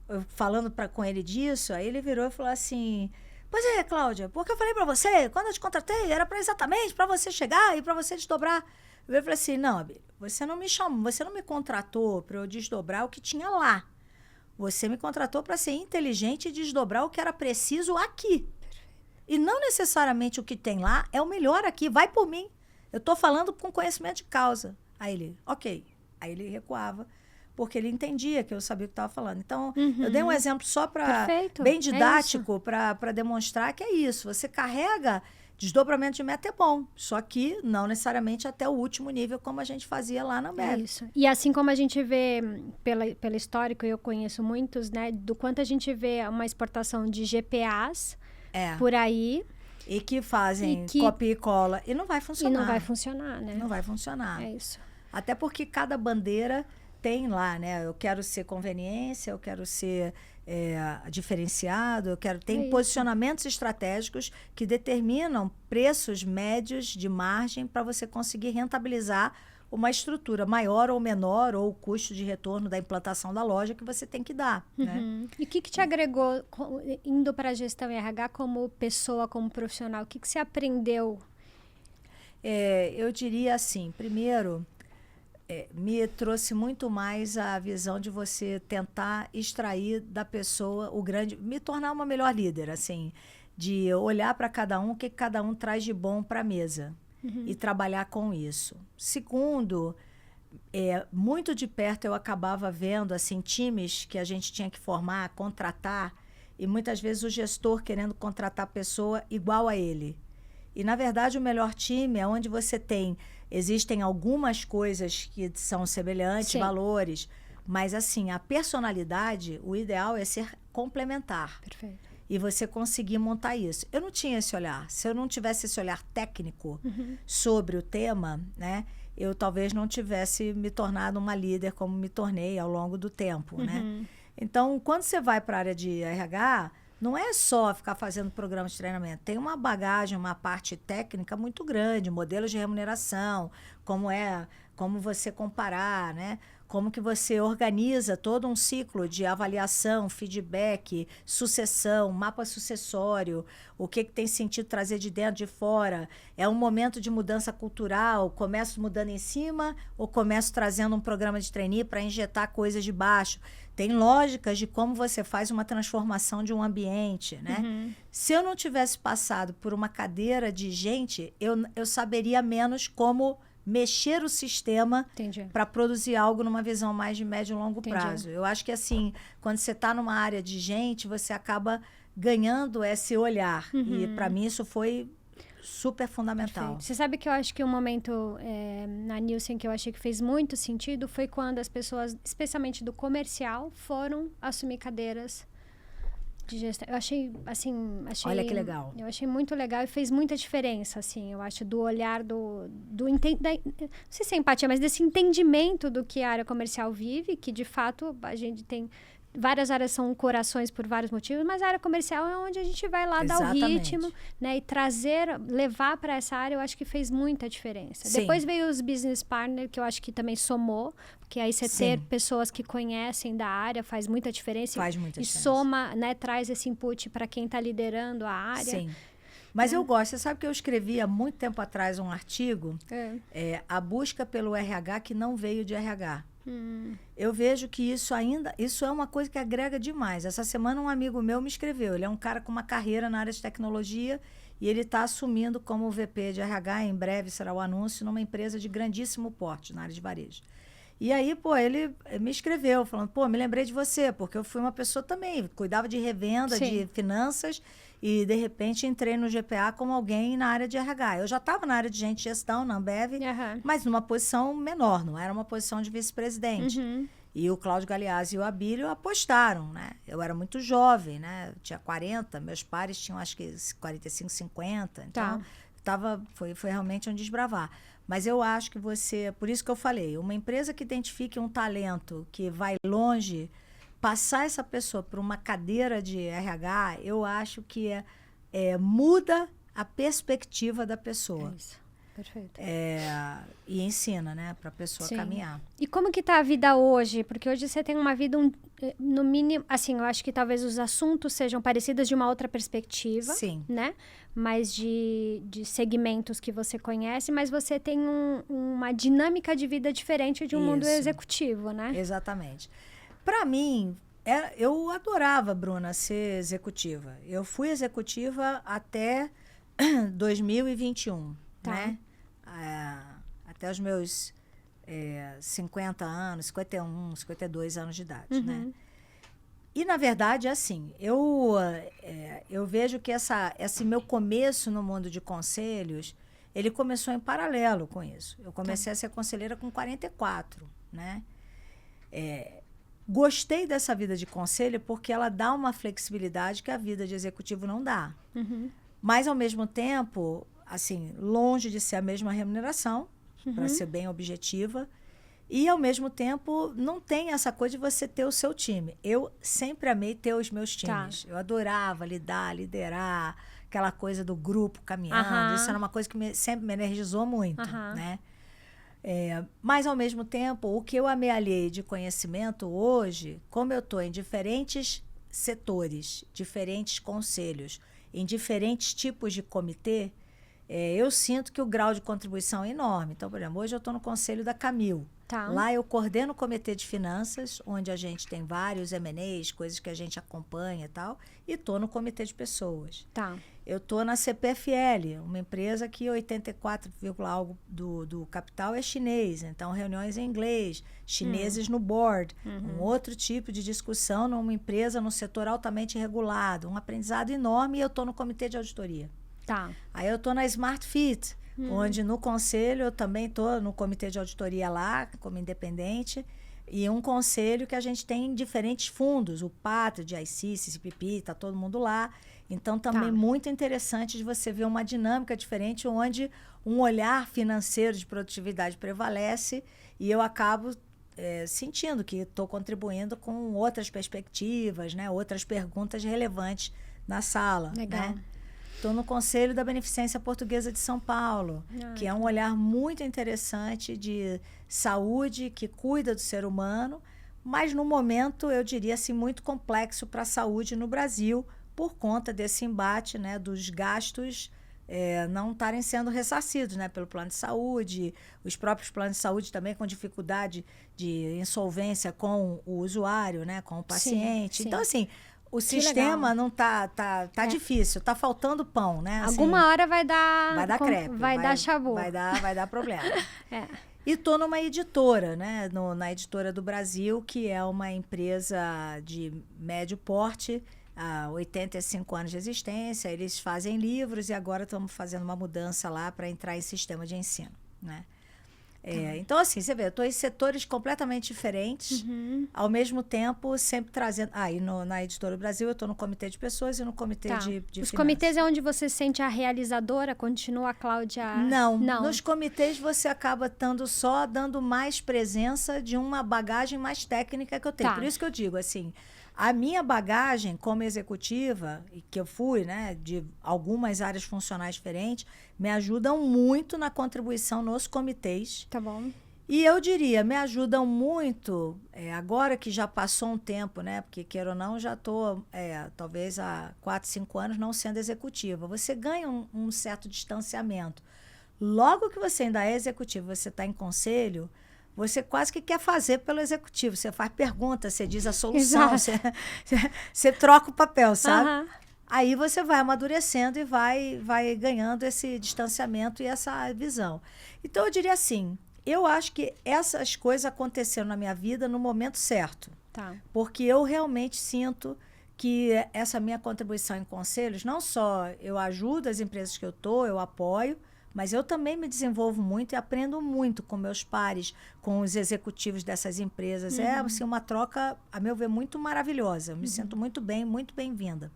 eu falando com ele disso, aí ele virou e falou assim, pois é, Cláudia, porque eu falei para você, quando eu te contratei, era exatamente para você chegar e para você desdobrar. Eu falei assim, não, Abílio, você não me chamou, você não me contratou para eu desdobrar o que tinha lá. Você me contratou para ser inteligente e desdobrar o que era preciso aqui. E não necessariamente o que tem lá é o melhor aqui, vai por mim. Eu estou falando com conhecimento de causa. Aí ele, ok. Aí ele recuava, porque ele entendia que eu sabia o que estava falando. Então, eu dei um exemplo só para bem didático, para demonstrar que é isso. Você carrega, desdobramento de meta é bom, só que não necessariamente até o último nível, como a gente fazia lá na Ambev. É isso. E assim como a gente vê, pelo histórico, eu conheço muitos, né, do quanto a gente vê uma exportação de GPAs por aí. E que fazem copia e cola. E não vai funcionar. E não vai funcionar, né? Não vai funcionar. É isso. Até porque cada bandeira tem lá, né? Eu quero ser conveniência, eu quero ser diferenciado, tem posicionamentos estratégicos que determinam preços médios de margem para você conseguir rentabilizar uma estrutura maior ou menor, ou o custo de retorno da implantação da loja que você tem que dar. Né? E o que te agregou, indo para a gestão RH, como pessoa, como profissional? O que você aprendeu? Eu diria assim, primeiro, me trouxe muito mais a visão de você tentar extrair da pessoa me tornar uma melhor líder, assim, de olhar para cada um, o que cada um traz de bom para a mesa. E trabalhar com isso. Segundo, muito de perto eu acabava vendo assim, times que a gente tinha que formar, contratar, e muitas vezes o gestor querendo contratar a pessoa igual a ele. E, na verdade, o melhor time é onde você existem algumas coisas que são semelhantes, valores, mas assim, a personalidade, o ideal é ser complementar. Perfeito. E você conseguir montar isso. Eu não tinha esse olhar. Se eu não tivesse esse olhar técnico sobre o tema, né, eu talvez não tivesse me tornado uma líder como me tornei ao longo do tempo. Né? Então, quando você vai para a área de RH, não é só ficar fazendo programa de treinamento. Tem uma bagagem, uma parte técnica muito grande, modelos de remuneração, como você comparar, né? Como que você organiza todo um ciclo de avaliação, feedback, sucessão, mapa sucessório, o que tem sentido trazer de dentro, de fora. É um momento de mudança cultural, começo mudando em cima ou começo trazendo um programa de trainee para injetar coisas de baixo. Tem lógicas de como você faz uma transformação de um ambiente, né? Se eu não tivesse passado por uma cadeira de gente, eu saberia menos como mexer o sistema para produzir algo numa visão mais de médio e longo prazo. Eu acho que, assim, quando você está numa área de gente, você acaba ganhando esse olhar. E, para mim, isso foi super fundamental. Perfeito. Você sabe que eu acho que um momento na Nielsen que eu achei que fez muito sentido foi quando as pessoas, especialmente do comercial, foram assumir cadeiras de gestão. Eu achei, assim... Olha que legal. Eu achei muito legal e fez muita diferença, assim. Eu acho, do olhar não sei se é empatia, mas desse entendimento do que a área comercial vive, que, de fato, a gente tem... Várias áreas são corações por vários motivos, mas a área comercial é onde a gente vai lá dar o ritmo, né? E levar para essa área, eu acho que fez muita diferença. Sim. Depois veio os business partners, que eu acho que também somou, porque aí você ter pessoas que conhecem da área faz muita diferença. Faz muita diferença. E soma, né? Traz esse input para quem está liderando a área. Sim. Mas eu gosto. Você sabe que eu escrevi há muito tempo atrás um artigo, a busca pelo RH que não veio de RH. Eu vejo que isso é uma coisa que agrega demais. Essa semana um amigo meu me escreveu, ele é um cara com uma carreira na área de tecnologia e ele está assumindo como VP de RH, em breve será o anúncio, numa empresa de grandíssimo porte na área de varejo. E aí, ele me escreveu, falando, me lembrei de você, porque eu fui uma pessoa também, cuidava de revenda, de finanças, e, de repente, entrei no GPA como alguém na área de RH. Eu já estava na área de gente de gestão, na Ambev, mas numa posição menor, não era uma posição de vice-presidente. E o Cláudio Galeazzi e o Abílio apostaram, né? Eu era muito jovem, né? Eu tinha 40, meus pares tinham, acho que, 45, 50. Então, foi realmente um desbravar. Mas eu acho que por isso que eu falei, uma empresa que identifique um talento que vai longe, passar essa pessoa para uma cadeira de RH, eu acho que muda a perspectiva da pessoa. É isso. Perfeito. E ensina, né, para a pessoa caminhar. E como que tá a vida hoje? Porque hoje você tem uma vida, no mínimo, assim, eu acho que talvez os assuntos sejam parecidos de uma outra perspectiva, né? Mas de segmentos que você conhece, mas você tem uma dinâmica de vida diferente de um mundo executivo, né? Exatamente. Para mim, eu adorava, Bruna, ser executiva. Eu fui executiva até 2021, né? Até os meus 50 anos, 51, 52 anos de idade, né? E, na verdade, assim, eu vejo que esse meu começo no mundo de conselhos, ele começou em paralelo com isso. Eu comecei a ser conselheira com 44, né? Gostei dessa vida de conselho porque ela dá uma flexibilidade que a vida de executivo não dá. Mas, ao mesmo tempo, assim, longe de ser a mesma remuneração, para ser bem objetiva, e, ao mesmo tempo, não tem essa coisa de você ter o seu time. Eu sempre amei ter os meus times. Eu adorava liderar, aquela coisa do grupo caminhando. Isso era uma coisa que sempre me energizou muito, né? Mas, ao mesmo tempo, o que eu amealhei de conhecimento hoje, como eu estou em diferentes setores, diferentes conselhos, em diferentes tipos de comitê, eu sinto que o grau de contribuição é enorme. Então, por exemplo, hoje eu estou no conselho da Camil. Lá eu coordeno o comitê de finanças, onde a gente tem vários M&As, coisas que a gente acompanha e tal, e estou no comitê de pessoas. Eu estou na CPFL, uma empresa que 84, algo do capital é chinês, então reuniões em inglês, chineses no board, um outro tipo de discussão numa empresa, num setor altamente regulado, um aprendizado enorme, e eu estou no comitê de auditoria. Aí eu estou na Smart Fit, onde no conselho eu também estou no comitê de auditoria lá, como independente, e um conselho que a gente tem diferentes fundos, o Pátria, de IC, CCPP, está todo mundo lá. Então, também muito interessante de você ver uma dinâmica diferente, onde um olhar financeiro de produtividade prevalece, e eu acabo sentindo que estou contribuindo com outras perspectivas, né, outras perguntas relevantes na sala, Legal. né? Estou no Conselho da Beneficência Portuguesa de São Paulo, que é um olhar muito interessante de saúde, que cuida do ser humano, mas no momento, eu diria assim, muito complexo para a saúde no Brasil, por conta desse embate, né, dos gastos não estarem sendo ressarcidos, né, pelo plano de saúde, os próprios planos de saúde também com dificuldade de insolvência com o usuário, né, com o paciente. Sim. Então, assim, o Que sistema legal. não tá difícil, tá faltando pão, né? Assim, Alguma hora vai dar... vai dar crepe, Vai dar chabu. vai dar problema. É. E tô numa editora, né? Na Editora do Brasil, que é uma empresa de médio porte, há 85 anos de existência. Eles fazem livros e agora estamos fazendo uma mudança lá para entrar em sistema de ensino, né? Então, assim, você vê, eu estou em setores completamente diferentes, ao mesmo tempo sempre trazendo... na Editora do Brasil eu estou no comitê de pessoas e no comitê de Os finanças. comitês é onde você se sente a realizadora? Continua a Cláudia... Não, nos comitês você acaba dando mais presença de uma bagagem mais técnica que eu tenho. Tá. Por isso que eu digo, assim, a minha bagagem como executiva, e que eu fui, né, de algumas áreas funcionais diferentes, me ajudam muito na contribuição nos comitês. Tá bom. E eu diria, me ajudam muito, agora que já passou um tempo, né? Porque, queira ou não, já estou, talvez há 4, 5 anos não sendo executiva. Você ganha um certo distanciamento. Logo que você ainda é executivo, você está em conselho, você quase que quer fazer pelo executivo. Você faz pergunta, você diz a solução, você troca o papel, sabe? Aí você vai amadurecendo e vai ganhando esse distanciamento e essa visão. Então, eu diria assim, eu acho que essas coisas aconteceram na minha vida no momento certo. Tá. Porque eu realmente sinto que essa minha contribuição em conselhos, não só eu ajudo as empresas que eu apoio, mas eu também me desenvolvo muito e aprendo muito com meus pares, com os executivos dessas empresas. É assim, uma troca, a meu ver, muito maravilhosa. Eu me sinto muito bem, muito bem-vinda.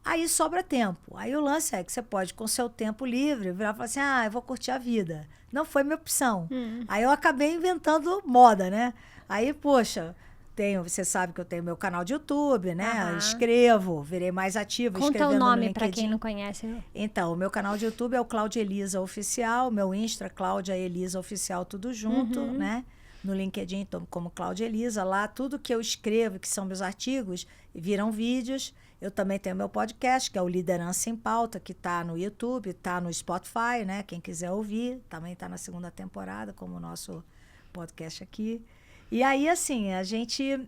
Aí sobra tempo. Aí o lance é que você pode, com seu tempo livre, virar e falar assim, eu vou curtir a vida. Não foi minha opção. Aí eu acabei inventando moda, né? Aí, poxa, você sabe que eu tenho meu canal de YouTube, né? Escrevo, virei mais ativa, Conta escrevendo o nome no para LinkedIn. quem não conhece. Então, o meu canal de YouTube é o Cláudia Elisa Oficial, meu Insta, Cláudia Elisa Oficial, tudo junto, né? No LinkedIn, então, como Cláudia Elisa, lá tudo que eu escrevo, que são meus artigos, viram vídeos. Eu também tenho meu podcast, que é o Liderança em Pauta, que está no YouTube, está no Spotify, né? Quem quiser ouvir, também está na 2ª temporada, como o nosso podcast aqui. E aí, assim, a gente...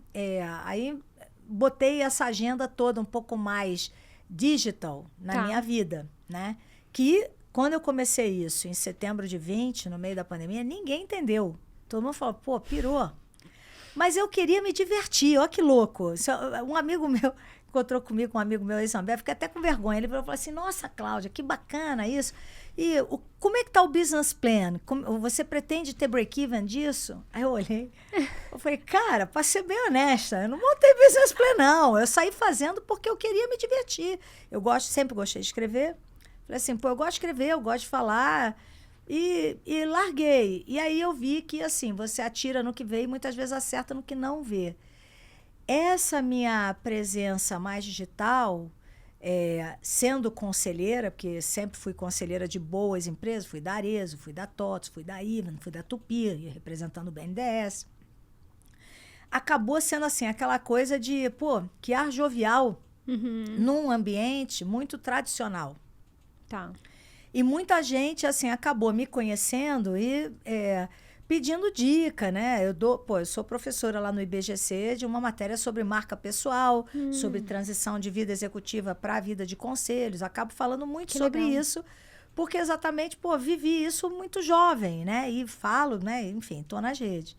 aí botei essa agenda toda um pouco mais digital na minha vida, né? Que, quando eu comecei isso, em setembro de 20, no meio da pandemia, ninguém entendeu. Todo mundo falou, pô, pirou. Mas eu queria me divertir, olha que louco. Um amigo meu encontrou comigo, um amigo meu em São Paulo, fiquei até com vergonha. Ele falou assim, nossa, Cláudia, que bacana isso. E como é que está o business plan? Você pretende ter break-even disso? Aí eu olhei, eu falei, cara, para ser bem honesta, eu não montei business plan, não. Eu saí fazendo porque eu queria me divertir. Eu sempre gostei de escrever. Falei assim, pô, eu gosto de escrever, eu gosto de falar... E larguei. E aí eu vi que, assim, você atira no que vê e muitas vezes acerta no que não vê. Essa minha presença mais digital, sendo conselheira, porque sempre fui conselheira de boas empresas, fui da Arezzo, fui da TOTS, fui da Ivan, fui da Tupi, representando o BNDES, acabou sendo, assim, aquela coisa de, pô, que ar jovial num ambiente muito tradicional. Tá. E muita gente, assim, acabou me conhecendo e pedindo dica, né? Eu sou professora lá no IBGC de uma matéria sobre marca pessoal, sobre transição de vida executiva para a vida de conselhos. Acabo falando muito sobre isso, porque exatamente, vivi isso muito jovem, né? E falo, né? Enfim, estou nas redes.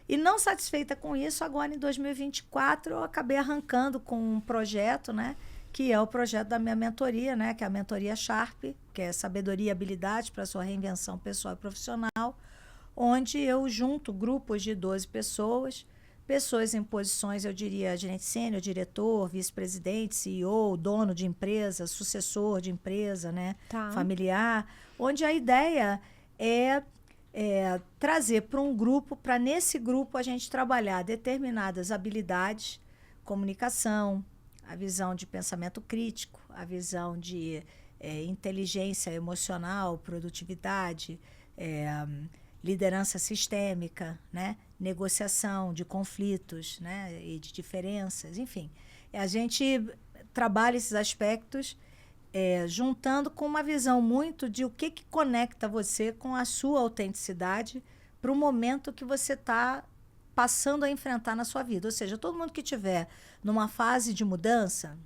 E não satisfeita com isso, agora em 2024 eu acabei arrancando com um projeto, né? Que é o projeto da minha mentoria, né? Que é a mentoria Sharp, que é sabedoria e habilidade para sua reinvenção pessoal e profissional, onde eu junto grupos de 12 pessoas em posições, eu diria, gerente sênior, diretor, vice-presidente, CEO, dono de empresa, sucessor de empresa, né? Familiar, onde a ideia é trazer para um grupo, para nesse grupo a gente trabalhar determinadas habilidades, comunicação, a visão de pensamento crítico, a visão de inteligência emocional, produtividade, liderança sistêmica, né? Negociação de conflitos, né? E de diferenças, enfim. A gente trabalha esses aspectos juntando com uma visão muito de o que conecta você com a sua autenticidade para o momento que você está passando a enfrentar na sua vida. Ou seja, todo mundo que estiver numa fase de mudança,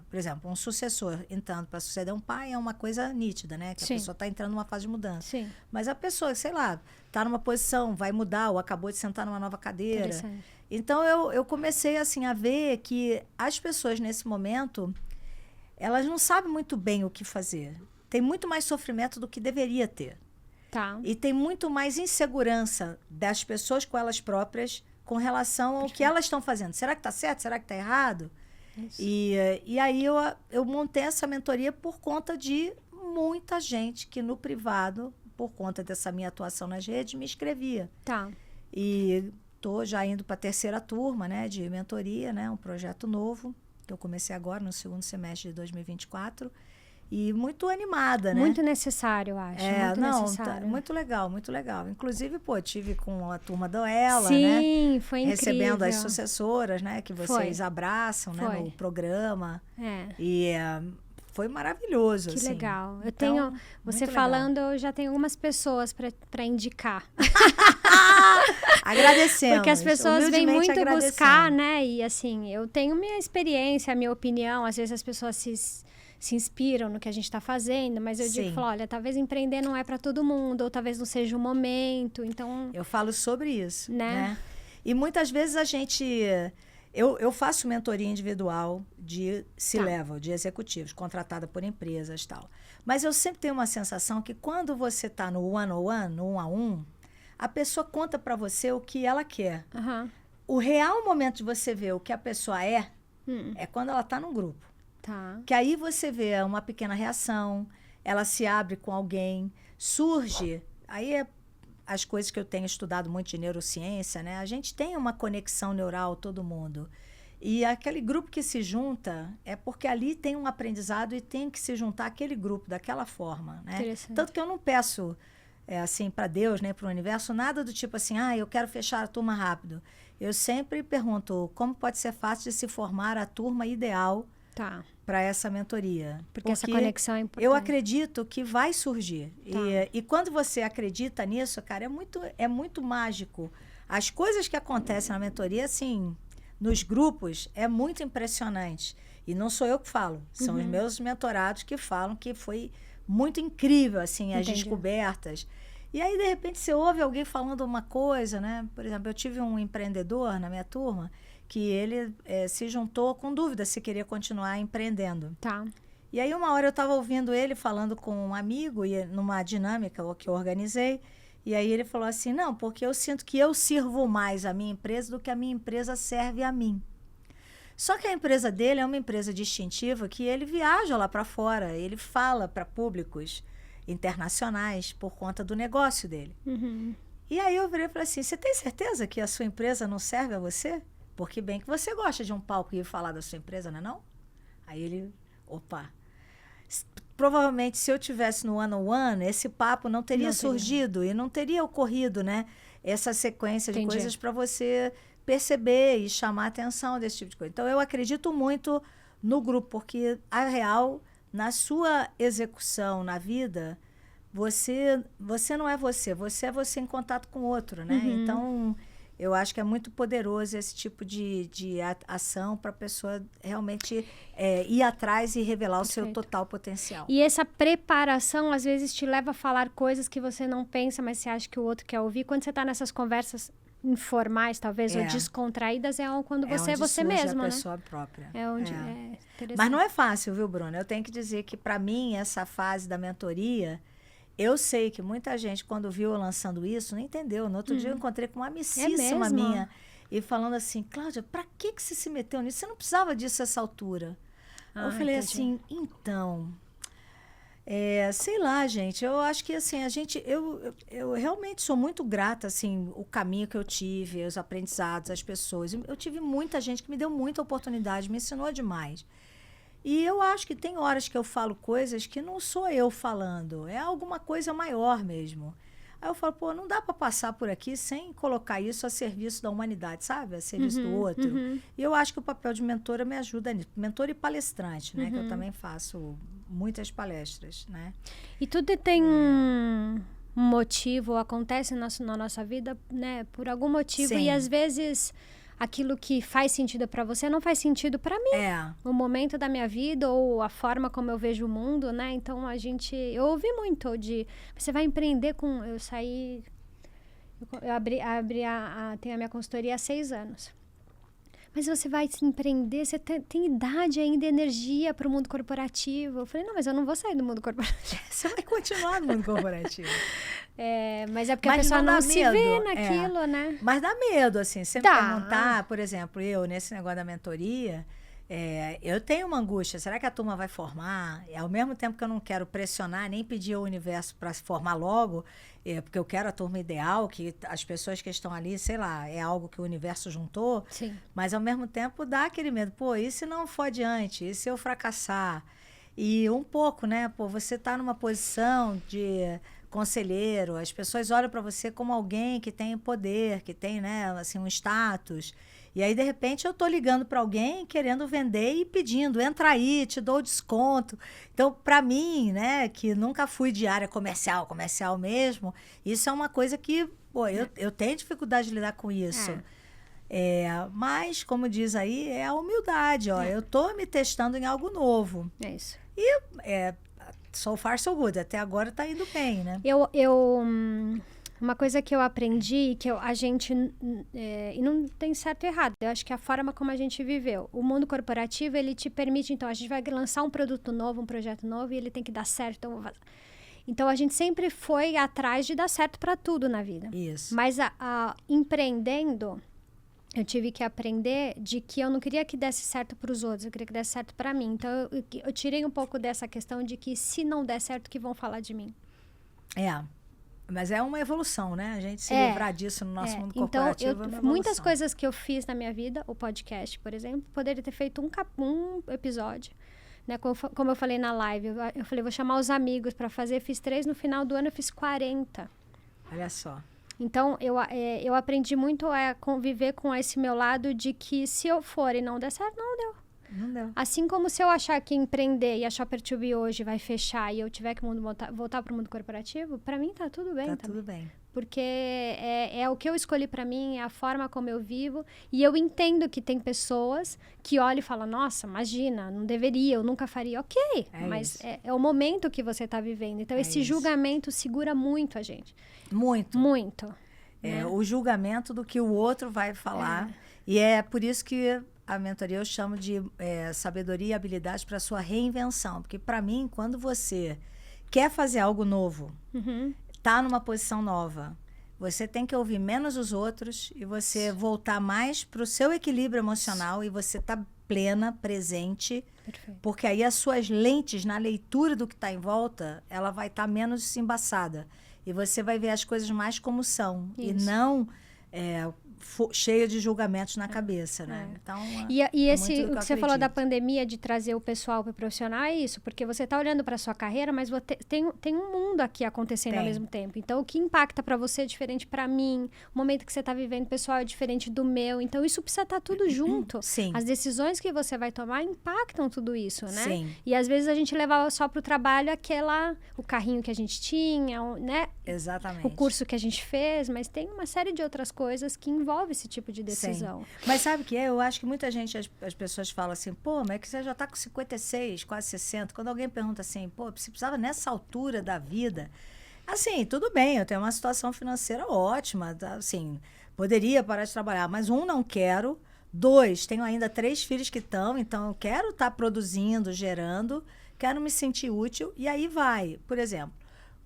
por exemplo, um sucessor entrando para suceder um pai é uma coisa nítida, né? Que a pessoa está entrando numa fase de mudança. Sim. Mas a pessoa, sei lá, está numa posição, vai mudar ou acabou de sentar numa nova cadeira. Então, eu comecei assim a ver que as pessoas nesse momento, elas não sabem muito bem o que fazer. Tem muito mais sofrimento do que deveria ter. Tá. E tem muito mais insegurança das pessoas com elas próprias com relação ao que elas estão fazendo. Será que está certo? Será que está errado? E aí eu montei essa mentoria por conta de muita gente que no privado, por conta dessa minha atuação nas redes, me escrevia. Tá. E estou já indo para a 3ª turma, né, de mentoria, né, um projeto novo que eu comecei agora no 2º semestre de 2024. E muito animada, né? Muito necessário, eu acho. Muito necessário. Muito legal, muito legal. Inclusive, tive com a turma da Ela, Sim, né? foi incrível. Recebendo as sucessoras, né? Que vocês abraçam, né? No programa. E foi maravilhoso, que assim. Legal. Eu tenho, você falando, eu já tenho algumas pessoas para indicar. Agradecemos. Porque as pessoas vêm muito buscar, né? E assim, eu tenho minha experiência, minha opinião. Às vezes as pessoas se inspiram no que a gente está fazendo, mas eu digo, olha, talvez empreender não é para todo mundo, ou talvez não seja o momento, então... Eu falo sobre isso, né? E muitas vezes a gente... Eu faço mentoria individual de C-level, de executivos, contratada por empresas e tal. Mas eu sempre tenho uma sensação que quando você está no one-on-one, no 1-a-1, a pessoa conta para você o que ela quer. O real momento de você ver o que a pessoa é quando ela está num grupo. Tá. Que aí você vê uma pequena reação, ela se abre com alguém, surge, aí as coisas que eu tenho estudado muito de neurociência, né? A gente tem uma conexão neural, todo mundo. E aquele grupo que se junta é porque ali tem um aprendizado e tem que se juntar aquele grupo daquela forma, né? Tanto que eu não peço assim para Deus, né, para o universo, nada do tipo assim, eu quero fechar a turma rápido. Eu sempre pergunto como pode ser fácil de se formar a turma ideal para essa mentoria. Porque essa conexão é importante. Eu acredito que vai surgir. E quando você acredita nisso, cara, é muito mágico. As coisas que acontecem na mentoria, assim, nos grupos, é muito impressionante. E não sou eu que falo, são os meus mentorados que falam que foi muito incrível, assim, as descobertas. E aí, de repente, você ouve alguém falando uma coisa, né? Por exemplo, eu tive um empreendedor na minha turma que ele se juntou com dúvida se queria continuar empreendendo. Tá. E aí, uma hora eu estava ouvindo ele falando com um amigo, e numa dinâmica que eu organizei, e aí ele falou assim, não, porque eu sinto que eu sirvo mais a minha empresa do que a minha empresa serve a mim. Só que a empresa dele é uma empresa distintiva que ele viaja lá para fora, ele fala para públicos internacionais por conta do negócio dele. E aí eu virei e falei assim, você tem certeza que a sua empresa não serve a você? Porque bem que você gosta de um palco e falar da sua empresa, não é não? Aí ele, provavelmente se eu tivesse no one-on-one, esse papo não teria surgido e não teria ocorrido, né? Essa sequência de coisas para você perceber e chamar a atenção desse tipo de coisa. Então, eu acredito muito no grupo, porque a real, na sua execução na vida, você não é você é você em contato com o outro, né? Então, eu acho que é muito poderoso esse tipo de ação para a pessoa realmente ir atrás e revelar o seu total potencial. E essa preparação, às vezes, te leva a falar coisas que você não pensa, mas você acha que o outro quer ouvir. Quando você está nessas conversas informais, talvez, ou descontraídas, quando você é você mesmo, a pessoa própria. É onde é interessante. Mas não é fácil, viu, Bruna? Eu tenho que dizer que, para mim, essa fase da mentoria, eu sei que muita gente, quando viu eu lançando isso, não entendeu. No outro dia, eu encontrei com uma amicíssima minha, e falando assim, Cláudia, para que você se meteu nisso? Você não precisava disso a essa altura. Eu falei assim, então... Sei lá, gente, eu acho que assim, eu realmente sou muito grata, assim, o caminho que eu tive, os aprendizados, as pessoas. Eu tive muita gente que me deu muita oportunidade, me ensinou demais. E eu acho que tem horas que eu falo coisas que não sou eu falando, é alguma coisa maior mesmo. Aí eu falo, pô, não dá para passar por aqui sem colocar isso a serviço da humanidade, sabe? A serviço do outro. E eu acho que o papel de mentora me ajuda nisso. Mentora e palestrante, né? Que eu também faço muitas palestras, né? E tudo tem um motivo, acontece na nossa vida, né? Por algum motivo. Sim. E às vezes aquilo que faz sentido para você não faz sentido para mim. O momento da minha vida ou a forma como eu vejo o mundo, né? Então eu ouvi muito de você vai empreender com eu tenho a minha consultoria há 6 anos. Mas você vai se empreender, você tem idade ainda, energia para o mundo corporativo. Eu falei, não, mas eu não vou sair do mundo corporativo. Você vai continuar no mundo corporativo. Mas é porque a pessoa não se vê naquilo, né? Mas dá medo, assim. Você me perguntar, por exemplo, eu, nesse negócio da mentoria, eu tenho uma angústia. Será que a turma vai formar? Ao mesmo tempo que eu não quero pressionar, nem pedir ao universo para se formar logo, porque eu quero a turma ideal, que as pessoas que estão ali, sei lá, é algo que o universo juntou. Sim. Mas, ao mesmo tempo, dá aquele medo. Pô, e se não for adiante? E se eu fracassar? E um pouco, né? Pô, você está numa posição de conselheiro, as pessoas olham para você como alguém que tem poder, que tem, né, assim, um status. E aí, de repente, eu tô ligando para alguém querendo vender e pedindo, entra aí, te dou desconto. Então, para mim, né, que nunca fui de área comercial mesmo, isso é uma coisa que, pô, eu tenho dificuldade de lidar com isso. Mas, como diz aí, é a humildade, ó. Eu tô me testando em algo novo. É isso. E so far, so good. Até agora tá indo bem, né? Uma coisa que eu aprendi, a gente... e não tem certo e errado. Eu acho que a forma como a gente viveu. O mundo corporativo, ele te permite... Então, a gente vai lançar um produto novo, um projeto novo, e ele tem que dar certo. Então, a gente sempre foi atrás de dar certo para tudo na vida. Isso. Mas empreendendo... Eu tive que aprender de que eu não queria que desse certo para os outros, eu queria que desse certo para mim. Então, eu tirei um pouco dessa questão de que se não der certo, que vão falar de mim. Mas é uma evolução, né? A gente se livrar disso no nosso mundo corporativo. Então, muitas coisas que eu fiz na minha vida, o podcast, por exemplo, poderia ter feito um episódio. Né? Como eu falei na live, eu falei, vou chamar os amigos para fazer, fiz 3, no final do ano eu fiz 40. Olha só. Então, eu aprendi muito a conviver com esse meu lado de que se eu for e não der certo, não deu. Não deu. Assim como se eu achar que empreender e a Shopper to Be hoje vai fechar e eu tiver que voltar para o mundo corporativo, para mim tá tudo bem. Tá tudo bem. Porque é o que eu escolhi para mim, é a forma como eu vivo. E eu entendo que tem pessoas que olham e falam, nossa, imagina, não deveria, eu nunca faria. Ok, mas é o momento que você tá vivendo. Então, esse julgamento segura muito a gente. Muito. Muito. Né? O julgamento do que o outro vai falar. E é por isso que a mentoria eu chamo de sabedoria e habilidade para sua reinvenção. Porque, para mim, quando você quer fazer algo novo, tá numa posição nova, você tem que ouvir menos os outros e você voltar mais para o seu equilíbrio emocional e você tá plena, presente. Perfeito. Porque aí as suas lentes na leitura do que está em volta, ela vai estar menos embaçada. E você vai ver as coisas mais como são. Isso. E não cheia de julgamentos na cabeça, né? Então, o que você falou da pandemia, de trazer o pessoal para o profissional, é isso. Porque você está olhando para a sua carreira, mas tem um mundo aqui acontecendo ao mesmo tempo. Então, o que impacta para você é diferente para mim. O momento que você está vivendo pessoal é diferente do meu. Então, isso precisa estar tudo junto. Sim. As decisões que você vai tomar impactam tudo isso, né? Sim. E, às vezes, a gente levava só para o trabalho o carrinho que a gente tinha, né? Exatamente. O curso que a gente fez, mas tem uma série de outras coisas que envolvem esse tipo de decisão. Sim. Mas sabe o que é? Eu acho que muita gente, as pessoas falam assim, pô, mas é que você já está com 56, quase 60. Quando alguém pergunta assim, pô, você precisava nessa altura da vida? Assim, tudo bem, eu tenho uma situação financeira ótima, assim, poderia parar de trabalhar, mas não quero. 2, tenho ainda 3 filhos que estão, então eu quero estar produzindo, gerando, quero me sentir útil, e aí vai. Por exemplo,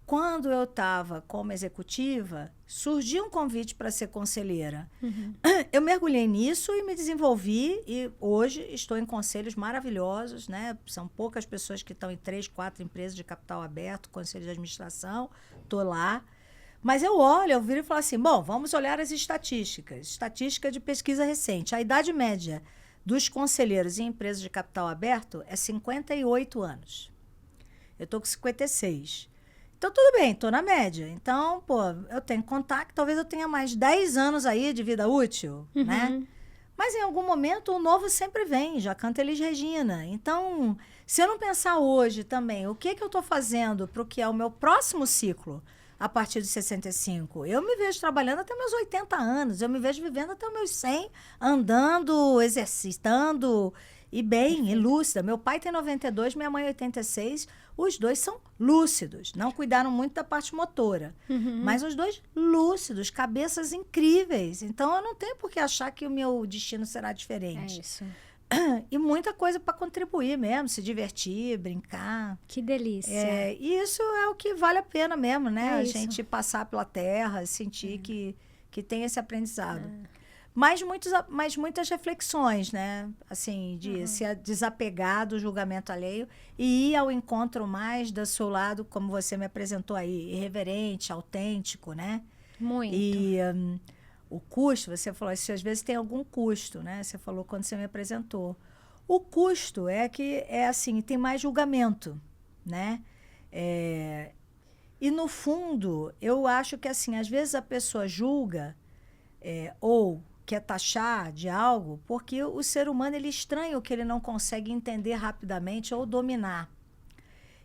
quando eu estava como executiva, surgiu um convite para ser conselheira. Eu mergulhei nisso e me desenvolvi, e hoje estou em conselhos maravilhosos, né? São poucas pessoas que estão em 3, 4 empresas de capital aberto, conselho de administração, estou lá. Mas eu viro e falo assim, bom, vamos olhar as estatísticas. Estatística de pesquisa recente. A idade média dos conselheiros em empresas de capital aberto é 58 anos. Eu estou com 56. Então, tudo bem, estou na média. Então, pô, eu tenho que contar que talvez eu tenha mais 10 anos aí de vida útil, né? Mas em algum momento o novo sempre vem, já canta Elis Regina. Então, se eu não pensar hoje também o que eu estou fazendo para o que é o meu próximo ciclo a partir de 65, eu me vejo trabalhando até meus 80 anos, eu me vejo vivendo até os meus 100, andando, exercitando e bem, e lúcida. Meu pai tem 92, minha mãe 86, os dois são lúcidos, não cuidaram muito da parte motora, mas os dois lúcidos, cabeças incríveis. Então eu não tenho por que achar que o meu destino será diferente. É isso. E muita coisa para contribuir mesmo, se divertir, brincar. Que delícia. E isso é o que vale a pena mesmo, né? É a isso. gente passar pela terra, sentir que tem esse aprendizado. Mas muitas reflexões, né? Assim, de se desapegar do julgamento alheio e ir ao encontro mais do seu lado, como você me apresentou aí, irreverente, autêntico, né? Muito. E o custo, você falou, isso às vezes tem algum custo, né? Você falou quando você me apresentou. O custo é que é assim, tem mais julgamento, né? E no fundo, eu acho que assim, às vezes a pessoa julga ou quer taxar de algo porque o ser humano ele estranha o que ele não consegue entender rapidamente ou dominar.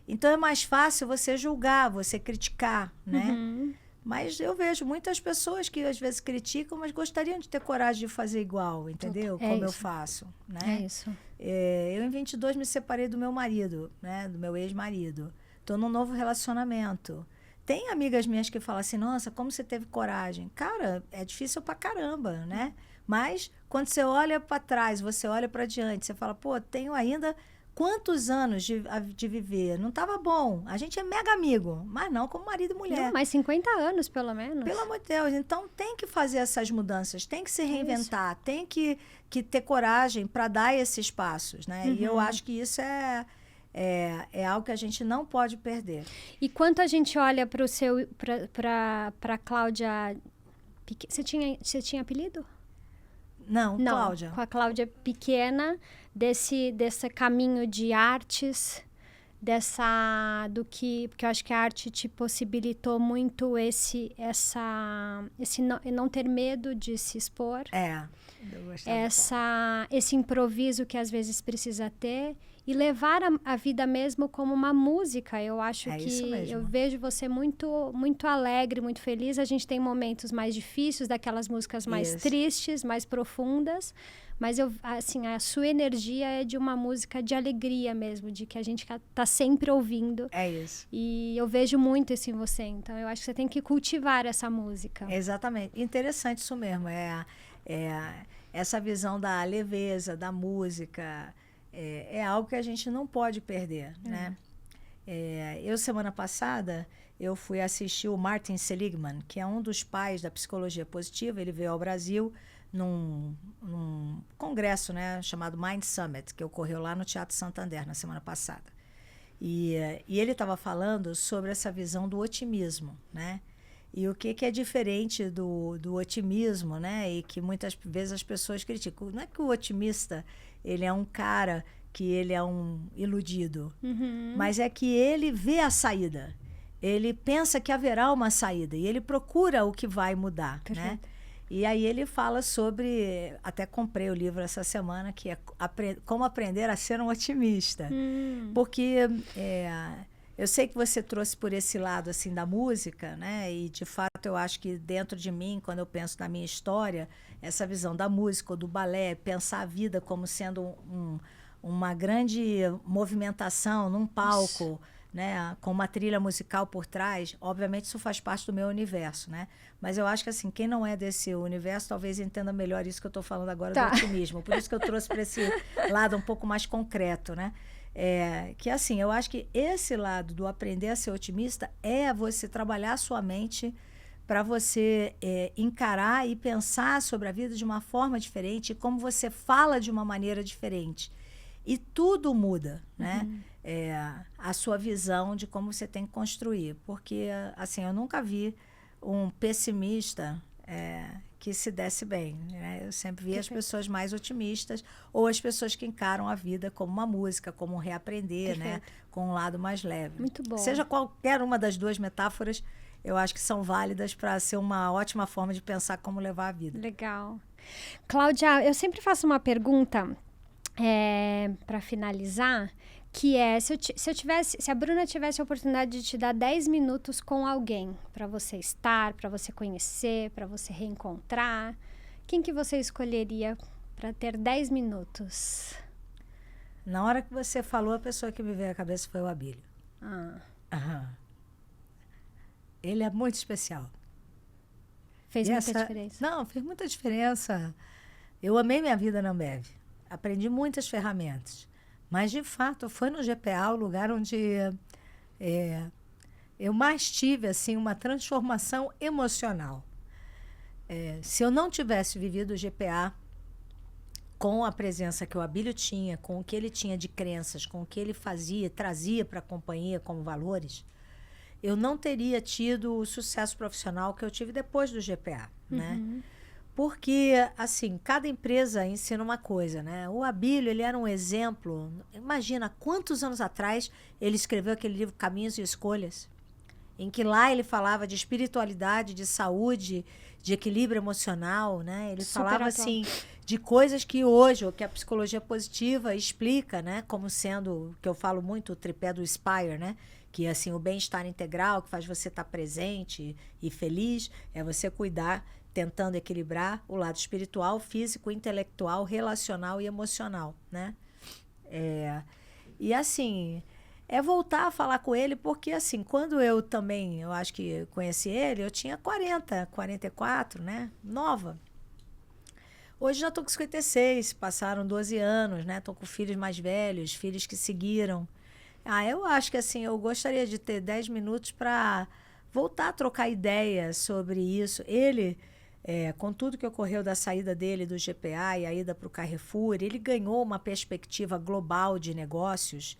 Então é mais fácil você julgar, você criticar, né? Mas eu vejo muitas pessoas que às vezes criticam, mas gostariam de ter coragem de fazer igual, entendeu? Como eu faço, né? É isso. Eu em 22 me separei do meu marido, né? Do meu ex-marido. Estou num novo relacionamento. Tem amigas minhas que falam assim, nossa, como você teve coragem? Cara, é difícil pra caramba, né? Mas quando você olha para trás, você olha para diante, você fala, pô, tenho ainda quantos anos de viver? Não estava bom. A gente é mega amigo, mas não como marido e mulher. Não, mais 50 anos, pelo menos. Pelo amor de Deus. Então, tem que fazer essas mudanças, tem que se reinventar, tem que ter coragem para dar esses passos, né? E eu acho que isso é algo que a gente não pode perder. E quanto a gente olha para Cláudia... Você tinha apelido? Não, Cláudia. Com a Cláudia pequena, desse caminho de artes, porque eu acho que a arte te possibilitou muito esse não ter medo de se expor. Esse improviso que às vezes precisa ter e levar a vida mesmo como uma música. Eu acho que eu vejo você muito, muito alegre, muito feliz. A gente tem momentos mais difíceis, daquelas músicas mais tristes, mais profundas. Mas a sua energia é de uma música de alegria mesmo, de que a gente tá sempre ouvindo. É isso. E eu vejo muito isso em você. Então, eu acho que você tem que cultivar essa música. Exatamente. Interessante isso mesmo. Essa visão da leveza, da música, é algo que a gente não pode perder, né? Eu, semana passada, eu fui assistir o Martin Seligman, que é um dos pais da psicologia positiva. Ele veio ao Brasil num congresso, né, chamado Mind Summit, que ocorreu lá no Teatro Santander na semana passada. E ele estava falando sobre essa visão do otimismo, né? E o que é diferente do otimismo, né? E que muitas vezes as pessoas criticam. Não é que o otimista ele é um cara que ele é um iludido, mas é que ele vê a saída. Ele pensa que haverá uma saída e ele procura o que vai mudar, né? E aí ele fala sobre... Até comprei o livro essa semana, que é Como Aprender a Ser um Otimista. Porque eu sei que você trouxe por esse lado assim, da música, né? E, de fato, eu acho que dentro de mim, quando eu penso na minha história, essa visão da música ou do balé, pensar a vida como sendo uma grande movimentação num palco, né, com uma trilha musical por trás, obviamente isso faz parte do meu universo, né? Mas eu acho que assim, quem não é desse universo talvez entenda melhor isso que eu estou falando agora do otimismo. Por isso que eu trouxe para esse lado um pouco mais concreto, né? Que assim, eu acho que esse lado do aprender a ser otimista é você trabalhar a sua mente para você encarar e pensar sobre a vida de uma forma diferente, como você fala de uma maneira diferente. E tudo muda, né? A sua visão de como você tem que construir. Porque, assim, eu nunca vi um pessimista que se desse bem, né? Eu sempre vi as pessoas mais otimistas ou as pessoas que encaram a vida como uma música, como um reaprender, né? Com um lado mais leve. Muito bom. Seja qualquer uma das duas metáforas, eu acho que são válidas para ser uma ótima forma de pensar como levar a vida. Legal. Cláudia, eu sempre faço uma pergunta para finalizar, que é se a Bruna tivesse a oportunidade de te dar 10 minutos com alguém para você estar, para você conhecer, para você reencontrar, quem que você escolheria para ter 10 minutos? Na hora que você falou, a pessoa que me veio à cabeça foi o Abílio. Ele é muito especial. Fez muita diferença? Não, fez muita diferença. Eu amei minha vida na Ambev. Aprendi muitas ferramentas. Mas, de fato, foi no GPA o lugar onde eu mais tive assim, uma transformação emocional. Se eu não tivesse vivido o GPA com a presença que o Abílio tinha, com o que ele tinha de crenças, com o que ele fazia, trazia para a companhia como valores, eu não teria tido o sucesso profissional que eu tive depois do GPA, né? Porque, assim, cada empresa ensina uma coisa, né? O Abílio, ele era um exemplo. Imagina quantos anos atrás ele escreveu aquele livro Caminhos e Escolhas, em que lá ele falava de espiritualidade, de saúde, de equilíbrio emocional, né? Ele falava, assim, de coisas que hoje, ou que a psicologia positiva explica, né? Como sendo, que eu falo muito, o tripé do Inspire, né? Que, assim, o bem-estar integral, que faz você estar presente e feliz, é você cuidar, tentando equilibrar o lado espiritual, físico, intelectual, relacional e emocional, né? E, assim, voltar a falar com ele, porque, assim, quando eu também, eu acho que conheci ele, eu tinha 40, 44, né? Nova. Hoje já estou com 56, passaram 12 anos, né? Estou com filhos mais velhos, filhos que seguiram. Eu acho que, assim, eu gostaria de ter 10 minutos para voltar a trocar ideias sobre isso. Ele, com tudo que ocorreu da saída dele do GPA e a ida para o Carrefour, ele ganhou uma perspectiva global de negócios,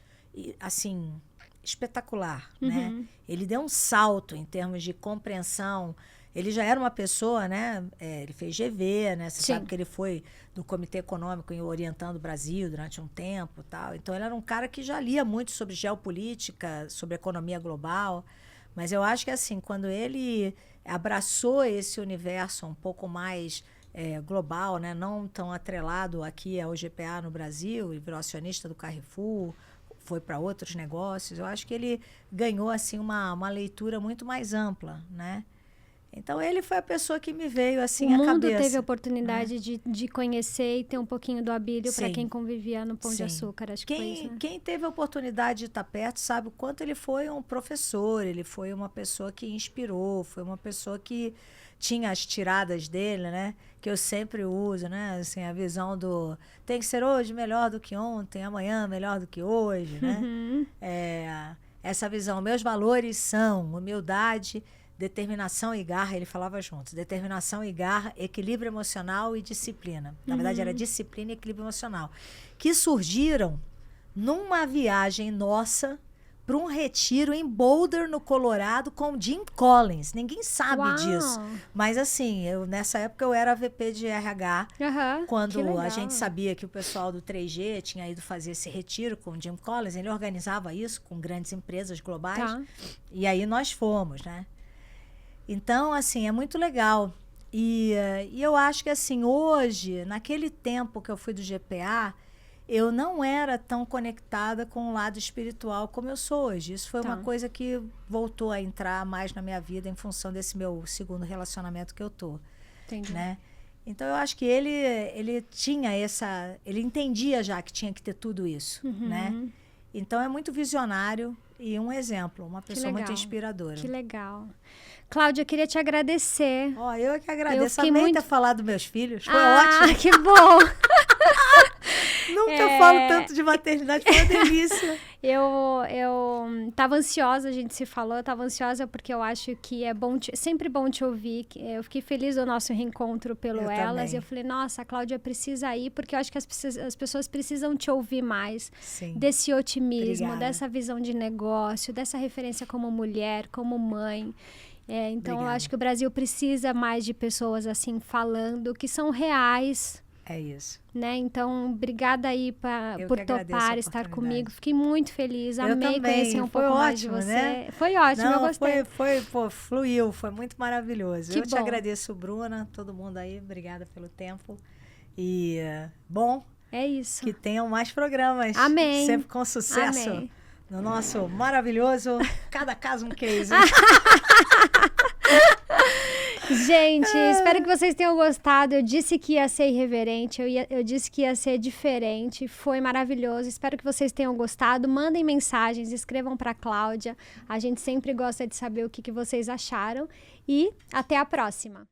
assim, espetacular, né? Ele deu um salto em termos de compreensão. Ele já era uma pessoa, né? Ele fez GV, né? Você sabe que ele foi do Comitê Econômico orientando o Brasil durante um tempo, tal. Então ele era um cara que já lia muito sobre geopolítica, sobre economia global. Mas eu acho que, assim, quando ele abraçou esse universo um pouco mais global, né? Não tão atrelado aqui ao GPA no Brasil, e virou acionista do Carrefour, foi para outros negócios, eu acho que ele ganhou, assim, uma leitura muito mais ampla, né? Então, ele foi a pessoa que me veio, assim, à cabeça. O mundo teve a oportunidade de conhecer e ter um pouquinho do Abílio para quem convivia no Pão de Açúcar, acho que foi isso, né? Quem teve a oportunidade de estar perto sabe o quanto ele foi um professor, ele foi uma pessoa que inspirou, foi uma pessoa que tinha as tiradas dele, né? Que eu sempre uso, né? Assim, a visão do tem que ser hoje melhor do que ontem, amanhã melhor do que hoje, né? Essa visão, meus valores são humildade, determinação e garra, ele falava juntos, determinação e garra, equilíbrio emocional e disciplina. Na verdade, era disciplina e equilíbrio emocional, que surgiram numa viagem nossa para um retiro em Boulder, no Colorado, com Jim Collins. Ninguém sabe disso. Mas, assim, nessa época eu era VP de RH, quando a gente sabia que o pessoal do 3G tinha ido fazer esse retiro com o Jim Collins, ele organizava isso com grandes empresas globais. E aí nós fomos, né? Então, assim, é muito legal. E eu acho que, assim, hoje, naquele tempo que eu fui do GPA, eu não era tão conectada com o lado espiritual como eu sou hoje. Isso foi uma coisa que voltou a entrar mais na minha vida em função desse meu segundo relacionamento que eu tô. Entendi. Né? Então, eu acho que ele tinha ele entendia já que tinha que ter tudo isso, né? Então, é muito visionário e um exemplo, uma pessoa muito inspiradora. Que legal. Cláudia, eu queria te agradecer. Eu que agradeço. Ter falado dos meus filhos. Foi ótimo. Que bom! Nunca falo tanto de maternidade, foi uma delícia. Eu tava ansiosa, a gente se falou, eu tava ansiosa porque eu acho que é bom, sempre bom te ouvir. Eu fiquei feliz do nosso reencontro pelo Eu Elas. também. E eu falei, nossa, a Cláudia precisa ir, porque eu acho que as pessoas precisam te ouvir mais. Sim. Desse otimismo, Obrigada. dessa visão de negócio, dessa referência como mulher, como mãe. Então, eu Obrigada. acho que o Brasil precisa mais de pessoas assim, falando, que são reais. É isso. Né? Então, obrigada aí por que agradeço topar a estar oportunidade. comigo. Fiquei muito feliz. Eu Amei também. conhecer um Foi pouco mais de ótimo, você. né? Foi ótimo, eu gostei. Fluiu, foi muito maravilhoso. Que Eu te bom. agradeço, Bruna, todo mundo aí, obrigada pelo tempo. E, bom, É isso. que tenham mais programas. Amém. Sempre com sucesso. Amém. No nosso maravilhoso Cada Caso um Case. Gente, espero que vocês tenham gostado. Eu disse que ia ser irreverente, eu disse que ia ser diferente. Foi maravilhoso. Espero que vocês tenham gostado. Mandem mensagens, escrevam para Cláudia. A gente sempre gosta de saber o que vocês acharam. E até a próxima.